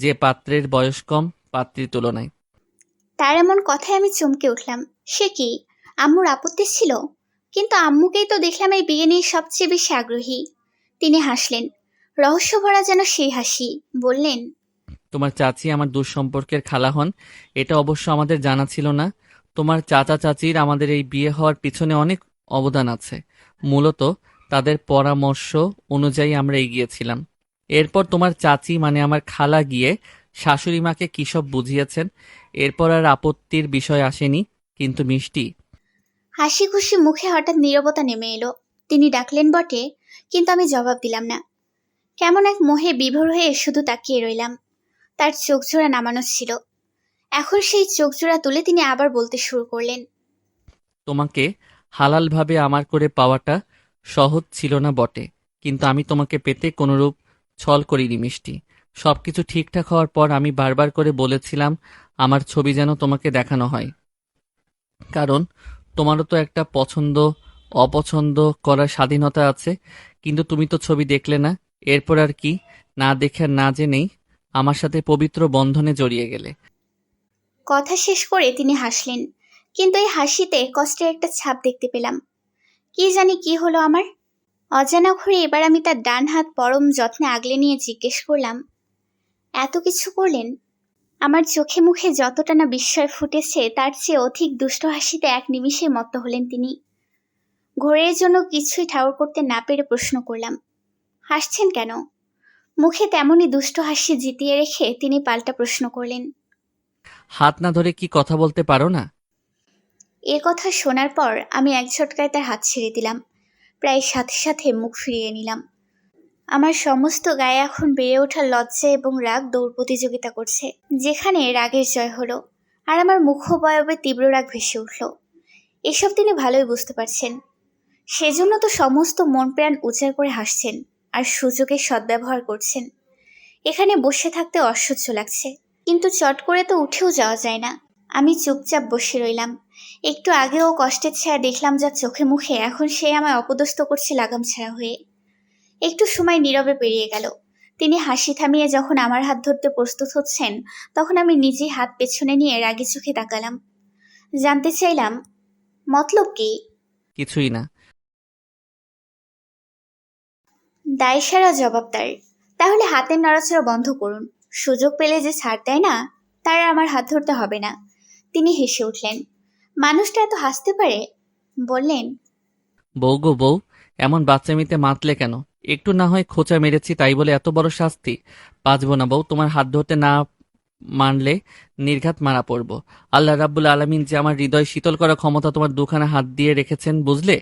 যে পাত্রের বয়স কম পাত্রীর তুলনায়। তার এমন কথায় আমি চমকে উঠলাম। সে কি, আম্মুর আপত্তি ছিল? কিন্তু আম্মুকেই তো দেখলাম এই বিয়ে নিয়ে সবচেয়ে বেশি আগ্রহী। তিনি হাসলেন, রহস্যভরা যেন সেই হাসি। বললেন, তোমার চাচি আমার দুঃসম্পর্কের খালা হন, এটা অবশ্য আমাদের জানা ছিল না। তোমার চাচা চাচির আমাদের এই বিয়ে হওয়ার পিছনে অনেক অবদান আছে। মূলত তাদের পরামর্শ অনুযায়ী আমরা এগিয়েছিলাম। এরপর তোমার চাচি মানে আমার খালা গিয়ে শাশুড়ি মাকে কী সব বুঝিয়েছেন। এরপর আর আপত্তির বিষয় আসেনি। কিন্তু মিষ্টি, হাসি খুশি মুখে হঠাৎ নীরবতা নেমে এলো। তিনি ডাকলেন বটে, কিন্তু আমি জবাব দিলাম না। কেমন এক মোহে বিভোর হয়ে শুধু তাকিয়ে রইলাম। তার চোখজোড়া নামানো ছিল। এখন সেই চোখজোড়া তুলে তিনি আবার বলতে শুরু করলেন, তোমাকে হালালভাবে আমার করে পাওয়াটা সহজ ছিল না বটে, কিন্তু আমি তোমাকে পেতে কোনরূপ ছল করিনি মিষ্টি। সবকিছু ঠিকঠাক হওয়ার পর আমি বারবার করে বলেছিলাম আমার ছবি যেন তোমাকে দেখানো হয়, কারণ তোমারও তো একটা পছন্দ অপছন্দ করার স্বাধীনতা আছে। কিন্তু তুমি তো ছবি দেখলে না। এরপর আর কি, না দেখে আর না জেনেই আমার সাথে পবিত্র বন্ধনে জড়িয়ে গেলে। কথা শেষ করে তিনি হাসলেন, কিন্তু এই হাসিতে কষ্টের একটা ছাপ দেখতে পেলাম। কি জানি কি হলো আমার। অজানা ঘরে এবার আমি তার ডান হাত পরম যত্নে আগলে নিয়ে জিজ্ঞেস করলাম, এত কিছু করলেন? আমার চোখে মুখে যতটা না বিস্ময় ফুটেছে তার চেয়ে অধিক দুষ্ট হাসিতে এক নিমিষে মত্ত হলেন তিনি। ঘোরের জন্য কিছুই ঠাউর করতে না পেরে প্রশ্ন করলাম, হাসছেন কেন? মুখে তেমনই দুষ্ট হাসি জিতিয়ে রেখে তিনি পাল্টা প্রশ্ন করলেন, হাত না ধরে কি কথা বলতে পারো না? এ কথা শোনার পর আমি এক ঝটকায় তার হাত ছেড়ে দিলাম। প্রায় সাথে সাথে মুখ ফিরিয়ে নিলাম। আমার সমস্ত গায়ে এখন বেড়ে ওঠা লজ্জা এবং রাগ দৌড় প্রতিযোগিতা করছে, যেখানে রাগের জয় হলো আর আমার মুখবয়বে তীব্র রাগ ভেসে উঠল। এসব তিনি ভালোই বুঝতে পারছেন। সেজন্য তো সমস্ত মন প্রাণ উজাড় করে হাসছেন আর সুযোগের সদ্ব্যবহার করছেন। এখানে বসে থাকতে অসহ্য লাগছে, কিন্তু চট করে তো উঠেও যাওয়া যায় না। আমি চুপচাপ বসে রইলাম। একটু আগেও কষ্টের ছায়া দেখলাম যার চোখে মুখে, এখন সে আমায় অপদস্থ করছে লাগাম ছাড়া হয়ে। একটু সময় নীরবে পেরিয়ে গেল। তিনি হাসি থামিয়ে যখন আমার হাত ধরতে প্রস্তুত হচ্ছেন, তখন আমি নিজেই হাত পেছনে নিয়ে রাগি চোখে তাকালাম। জানতে চাইলাম, মতলব কি? কিছুই না। দায়সারা জবাব তার। তাহলে হাতের নড়াচড়া বন্ধ করুন। সুযোগ পেলে যে ছাড় দেয় না, তার আর আমার হাত ধরতে হবে না। তিনি হেসে উঠলেন। মানুষটা এত হাসতে পারে? বললেন, বউ গো বউ, এমন বাচ্চামিতে মাতলে কেন? একটু না হয় খোঁচা মেরেছি তাই বলে এত বড় শাস্তি? বাঁচবো না বউ, তোমার হাত ধরতে না মানলে নির্ঘাত মারা পড়ব। আল্লাহ রাব্বুল আলামিন যে আমার হৃদয় শীতল করার ক্ষমতা তোমার দুখানা হাত দিয়ে রেখেছেন, বুঝলে?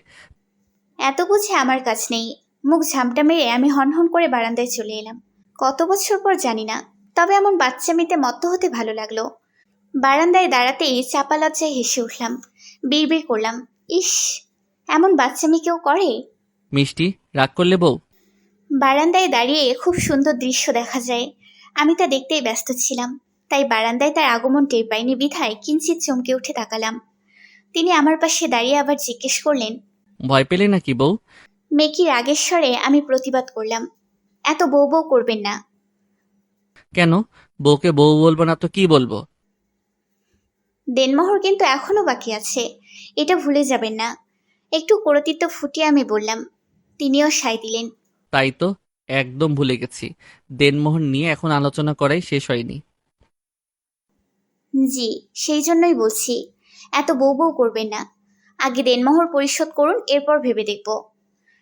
এত বুঝে আমার কাজ নেই। মুখ ঝামটা মেরে আমি হনহন করে বারান্দায় চলে এলাম। কত বছর পর জানি না, তবে এমন বাচ্চামিতে মত্ত হতে ভালো লাগলো। বারান্দায় দাঁড়াতেই চাপা লজ্জায় হেসে উঠলাম। বিড়বিড় করলাম, ইস, এমন বাচ্চামি কেউ করে? মিষ্টি, রাগ করলে বউ? বারান্দায় দাঁড়িয়ে খুব সুন্দর দৃশ্য দেখা যায়। আমি তা দেখতেই ব্যস্ত ছিলাম, তাই বারান্দায় তার আগমন টের পাইনি বিধায় কিঞ্চিত চমকে উঠে তাকালাম। তিনি আমার পাশে দাঁড়িয়ে আবার জিজ্ঞেস করলেন, ভয় পেলে নাকি বউ? মেকি রাগের স্বরে আমি প্রতিবাদ করলাম, এত বউ বউ করবেন না। কেন? বউকে বউ বলবো না তো কি বলবো? দেনমোহর কিন্তু এখনো বাকি আছে, এটা ভুলে যাবেন না। একটু কর্তৃত্ব ফুটিয়ে আমি বললাম। তিনিও সায় দিলেন। তাই তো, একদম ভুলে গেছি। দেনমোহর নিয়ে এখন আলোচনা করাই শেষ হয়নি। জি, সেই জন্যই বলছি, এত বউ বউ করবেন না। আগে দেনমোহর পরিশোধ করুন, এরপর ভেবে দেখব।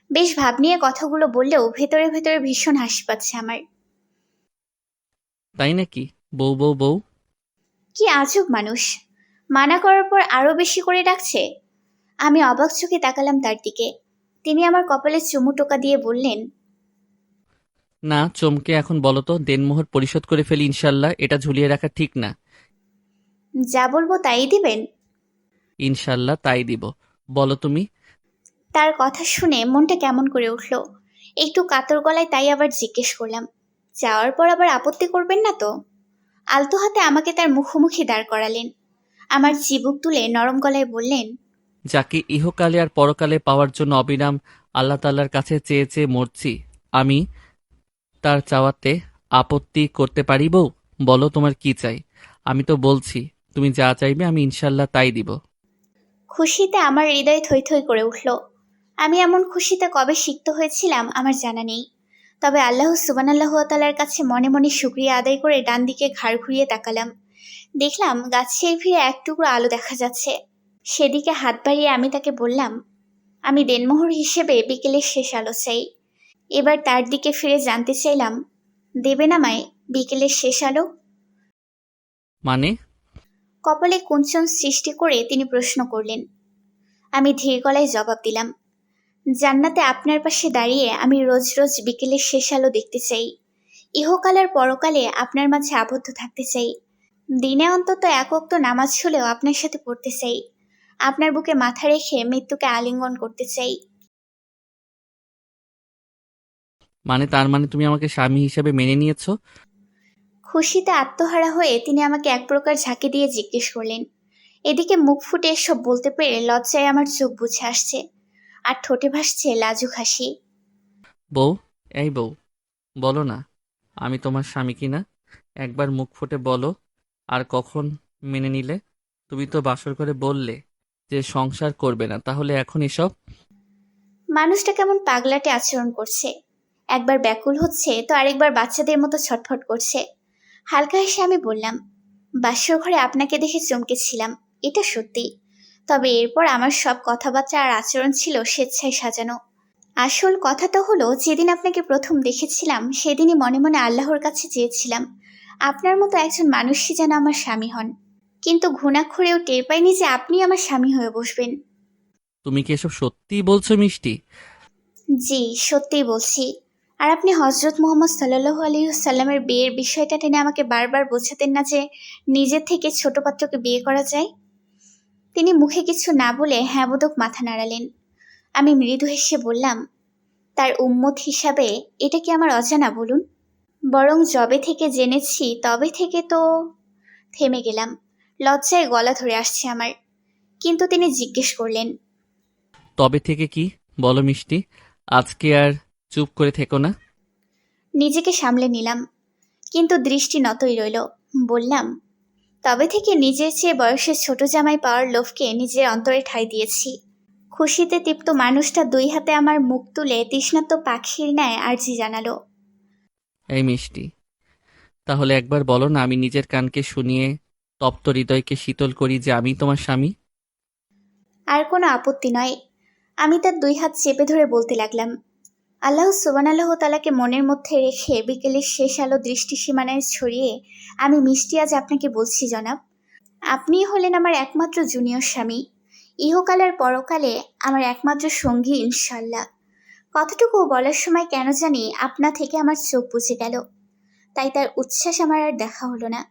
বেশ ভাব নিয়ে কথাগুলো বললেও ভেতরে ভেতরে ভীষণ হাসি পাচ্ছে আমার। তাই নাকি? বউ বউ বউ? কি আজব মানুষ, মানা করার পর আরো বেশি করে ডাকছে। আমি অবাক চোখে তাকালাম তার দিকে। তিনি আমার কপালে চুমু টোকা দিয়ে বললেন, না, চমকে এখন বলো তো, দেনমোহর পরিশোধ করে ফেলি ইনশাল্লাহ, এটা ঝুলিয়ে রাখা ঠিক না। যা বলবো তাই দিবেন? ইনশাল্লাহ তাই দিব। বলো তুমি। তার কথা শুনে মনটা কেমন করে উঠল। একটু কাতর গলায় তাই আবার জিজ্ঞেস করলাম, যাওয়ার পর আবার আপত্তি করবেন না তো? আলতো হাতে আমাকে তার মুখোমুখি দাঁড় করালেন। আমার চিবুক তুলে নরম গলায় বললেন, যাকে ইহকালে আর পরকালে পাওয়ার জন্য অবিরাম আল্লাহ তাআলার কাছে চেয়ে চেয়ে মরছি, আমি তার চাওয়াতে আপত্তি করতে পারি বউ? বলো তোমার কি চাই? আমি তো বলছি তুমি যা চাইবে আমি ইনশাল্লাহ তাই দিব। খুশিতে আমার হৃদয় থই থই করে উঠল। আমি এমন খুশিতে কবে সিক্ত হয়েছিলাম আমার জানা নেই। তবে আল্লাহ সুবহানাল্লাহু ওয়া তাআলার কাছে মনে মনে শুকরিয়া আদায় করে ডান দিকে ঘাড় ঘুরিয়ে তাকালাম। দেখলাম গাছের ভিড়ে এক টুকরো আলো দেখা যাচ্ছে। সেদিকে হাত বাড়িয়ে আমি তাকে বললাম, আমি দেনমোহর হিসেবে বিকেলের শেষ আলো চাই। এবার তার দিকে ফিরে জানতে চাইলাম, দেবে না মায় বিকেলের শেষ আলো? মানে? কপালে কুঞ্চন সৃষ্টি করে তিনি প্রশ্ন করলেন। আমি ধীর গলায় জবাব দিলাম, জান্নাতে আপনার পাশে দাঁড়িয়ে আমি রোজ রোজ বিকেলের শেষ আলো দেখতে চাই। ইহকাল আর পরকালে আপনার মাঝে আবদ্ধ থাকতে চাই। দিনে অন্তত এক ওয়াক্ত নামাজ হলেও আপনার সাথে পড়তে চাই। আপনার বুকে মাথা রেখে মৃত্যুকে আলিঙ্গন করতে চাই। মানে তার মানে তুমি আমাকে স্বামী হিসেবে মেনে নিয়েছো? খুশিতে আত্মহারা হয়ে তিনি আমাকে এক প্রকার ঝাঁকি দিয়ে জিজ্ঞেস করলেন। এদিকে মুখ ফুটে এসব বলতে পেরে লজ্জায় আমার চোখ বুজে আসছে, আর ঠোঁটে ভাসছে লাজুক হাসি। বউ, এই বউ, বলো না আমি তোমার স্বামী কিনা। একবার মুখ ফুটে বলো। আর কখন মেনে নিলে? তুমি তো বাসর করে বললে যে সংসার করবে না, তাহলে এখন এসব? মানুষটা কেমন পাগলাটে আচরণ করছে, একবার ব্যাকুল হচ্ছে তো আরেকবার বাচ্চাদের মতো ছটফট করছে। হালকা হেসে আমি বললাম, বাসর ঘরে আপনাকে দেখে চমকেছিলাম, এটা সত্যি। তবে এরপর আমার সব কথাবার্তা আর আচরণ ছিল স্বেচ্ছায় সাজানো। আসল কথা তো হলো, যেদিন আপনাকে প্রথম দেখেছিলাম সেদিনই মনে মনে আল্লাহর কাছে চেয়েছিলাম আপনার মতো একজন মানুষই যেন আমার স্বামী হন। কিন্তু ঘুণাক্ষরেও টের পাইনি যে আপনি আমার স্বামী হয়ে বসবেন। তুমি কি এসব সত্যিই বলছো মিষ্টি? জি, সত্যিই বলছি। আর আপনি হজরত মুহাম্মদ সাল্লাল্লাহু আলাইহি ওয়াসাল্লামের বিয়ের বিষয়টা টেনে আমাকে বারবার বোঝাতেন না যে নিজের থেকে ছোট পাত্রকে বিয়ে করা যায়? তিনি মুখে কিছু না বলে হ্যাঁ বোধক মাথা নাড়ালেন। আমি মৃদু হেসে বললাম, তার উম্মত হিসাবে এটা কি আমার অজানা বলুন? বরং যবে থেকে জেনেছি তবে থেকে তো। থেমে গেলাম, লজ্জায় গলা ধরে আসছে আমার। কিন্তু তিনি জিজ্ঞেস করলেন, তবে থেকে কি? বলো মিষ্টি, আজকে আর চুপ করে থেকো না। নিজেকে সামলে নিলাম, কিন্তু দৃষ্টি নতই রইল। বললাম, তবে থেকে নিজের চেয়ে বয়সে ছোট জামাই পাওয়ার লোভকে নিজের অন্তরে ঠাঁই দিয়েছি। খুশিতে তৃপ্ত মানুষটা দুই হাতে আমার মুখ তুলে তৃষ্ণার্ত পাখির ন্যায় আর্জি জানালো। এই মিষ্টি, তাহলে একবার বলো না, আমি নিজের কানকে শুনিয়ে তপ্ত হৃদয়কে শীতল করি যে আমি তোমার স্বামী। আর কোনো আপত্তি নয়। আমি তার দুই হাত চেপে ধরে বলতে লাগলাম, আল্লাহ সুবহানাল্লাহু তাআলাকে মনের মধ্যে রেখে বিকেলের শেষ আলো দৃষ্টি সীমানায় ছড়িয়ে আমি মিষ্টি আজ আপনাকে বলছি জনাব, আপনিই হলেন আমার একমাত্র জুনিয়র স্বামী। ইহকাল আর পরকালে আমার একমাত্র সঙ্গী ইনশাল্লাহ। কথাটুকু বলার সময় কেন জানি আপনা থেকে আমার চোখ বুজে গেল। তাই তার উচ্ছ্বাস আমার আর দেখা হলো না।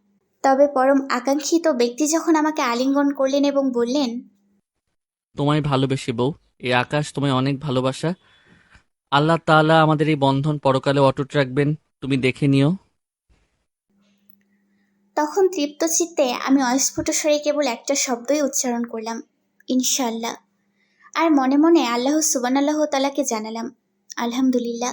তবে পরম আকাঙ্ক্ষিত ব্যক্তি যখন আমাকে আলিঙ্গন করলেন এবং বললেন, তোমায় ভালোবেসে বউ, এই আকাশ তোমায় অনেক ভালোবাসা। আল্লাহ তাআলা আমাদের এই বন্ধন পরকালে অটুট রাখবেন, তুমি দেখে নিও। তখন তৃপ্ত চিত্তে আমি অস্ফুট স্বরে কেবল একটা শব্দই উচ্চারণ করলাম, ইনশাল্লাহ। আর মনে মনে আল্লাহ সুবহানাল্লাহু তাআলাকে জানালাম, আলহামদুলিল্লাহ।